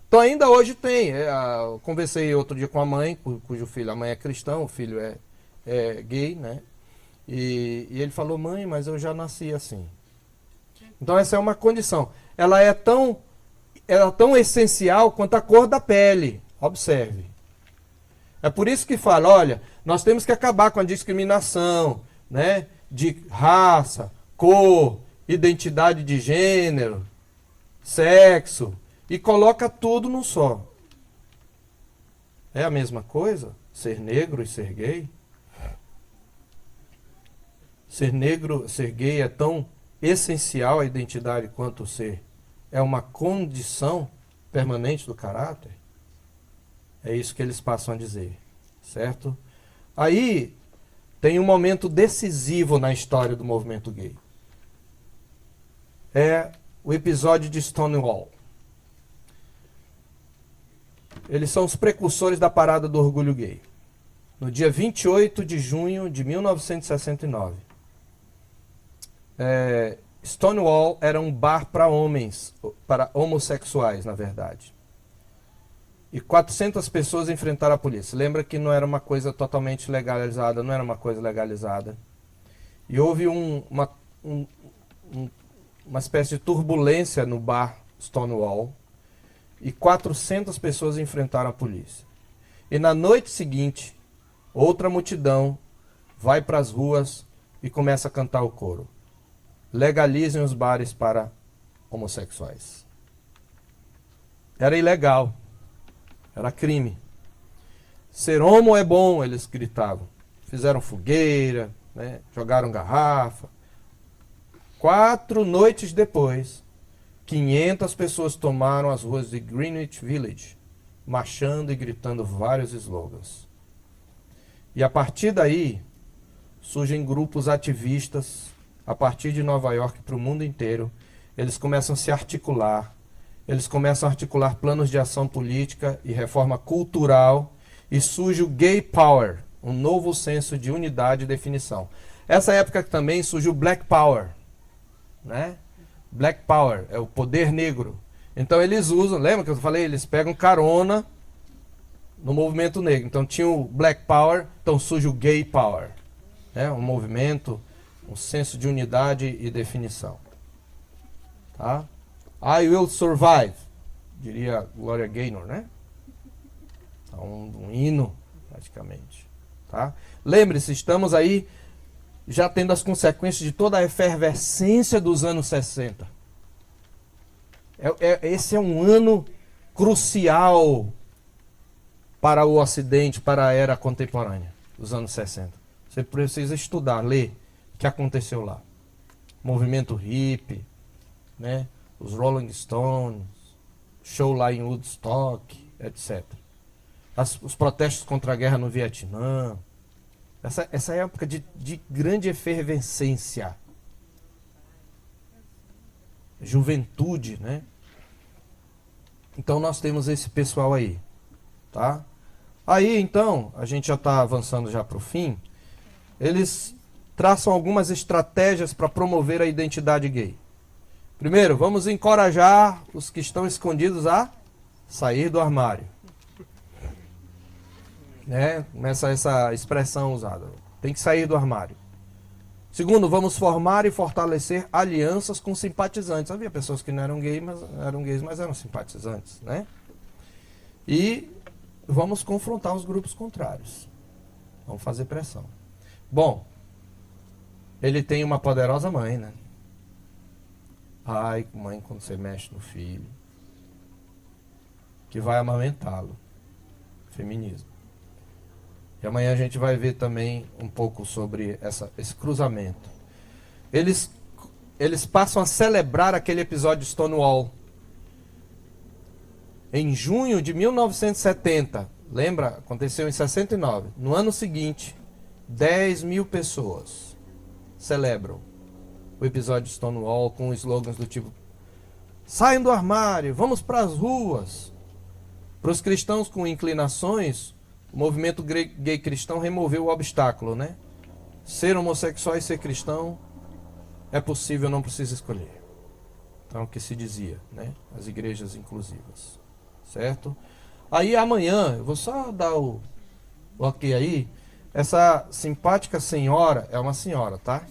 Então ainda hoje tem. Eu conversei outro dia com a mãe, cujo filho, a mãe é cristã, o filho é gay, né? E ele falou, mãe, mas eu já nasci assim. Então essa é uma condição. Ela é tão essencial quanto a cor da pele. Observe. É por isso que fala, olha, nós temos que acabar com a discriminação, né? De raça, cor, identidade de gênero, sexo, e coloca tudo num só. É a mesma coisa? Ser negro e ser gay? Ser negro, ser gay é tão essencial à identidade quanto ser. É uma condição permanente do caráter? É isso que eles passam a dizer, certo? Aí tem um momento decisivo na história do movimento gay. É o episódio de Stonewall. Eles são os precursores da parada do orgulho gay. No dia 28 de junho de 1969. Stonewall era um bar para homens, para homossexuais, na verdade. E 400 pessoas enfrentaram a polícia. Lembra que não era uma coisa totalmente legalizada, não era uma coisa legalizada. E houve uma espécie de turbulência no bar Stonewall. E 400 pessoas enfrentaram a polícia. E na noite seguinte, outra multidão vai para as ruas e começa a cantar o coro. Legalizem os bares para homossexuais. Era ilegal. Era crime. Ser homo é bom, eles gritavam. Fizeram fogueira, né? Jogaram garrafa. 4 noites depois, 500 pessoas tomaram as ruas de Greenwich Village, marchando e gritando vários slogans. E a partir daí, surgem grupos ativistas, a partir de Nova York para o mundo inteiro. Eles começam a se articular. Eles começam a articular planos de ação política e reforma cultural. E surge o Gay Power, um novo senso de unidade e definição. Essa época também surge o Black Power, né? Black Power é o poder negro. Então eles usam, lembra que eu falei? Eles pegam carona no movimento negro. Então tinha o Black Power, então surge o Gay Power, né? Um movimento, um senso de unidade e definição. Tá? I will survive, diria Gloria Gaynor, né? Um hino, praticamente. Tá? Lembre-se, estamos aí já tendo as consequências de toda a efervescência dos anos 60. Esse é um ano crucial para o Ocidente, para a era contemporânea, dos anos 60. Você precisa estudar, ler o que aconteceu lá. Movimento hippie, né? Os Rolling Stones, show lá em Woodstock, etc. Os protestos contra a guerra no Vietnã. Essa época de grande efervescência. Juventude, né? Então nós temos esse pessoal aí. Tá? Aí então, a gente já está avançando já para o fim. Eles traçam algumas estratégias para promover a identidade gay. Primeiro, vamos encorajar os que estão escondidos a sair do armário. Né? Começa essa expressão usada. Tem que sair do armário. Segundo, vamos formar e fortalecer alianças com simpatizantes. Havia pessoas que não eram gays, mas eram simpatizantes, né? E vamos confrontar os grupos contrários. Vamos fazer pressão. Bom, ele tem uma poderosa mãe, né? Ai, mãe, quando você mexe no filho, que vai amamentá-lo. Feminismo. E amanhã a gente vai ver também um pouco sobre esse cruzamento. Eles passam a celebrar aquele episódio de Stonewall. Em junho de 1970, lembra? Aconteceu em 69. No ano seguinte, 10 mil pessoas celebram o episódio de Stonewall com slogans do tipo: saiam do armário, vamos para as ruas. Para os cristãos com inclinações, o movimento gay cristão removeu o obstáculo, né? Ser homossexual e ser cristão é possível, não precisa escolher. Então, é o que se dizia, né? As igrejas inclusivas. Certo? Aí amanhã, eu vou só dar o ok aí. Essa simpática senhora, é uma senhora, tá?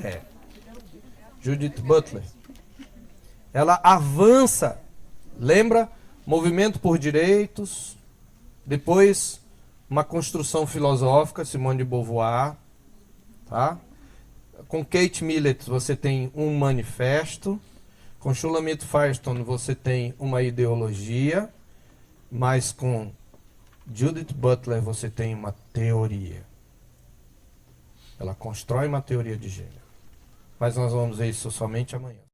É. Judith Butler. Ela avança, lembra? Movimento por direitos, depois uma construção filosófica, Simone de Beauvoir, tá? Com Kate Millett você tem um manifesto, com Shulamit Firestone você tem uma ideologia, mas com Judith Butler você tem uma teoria. Ela constrói uma teoria de gênero. Mas nós vamos ver isso somente amanhã.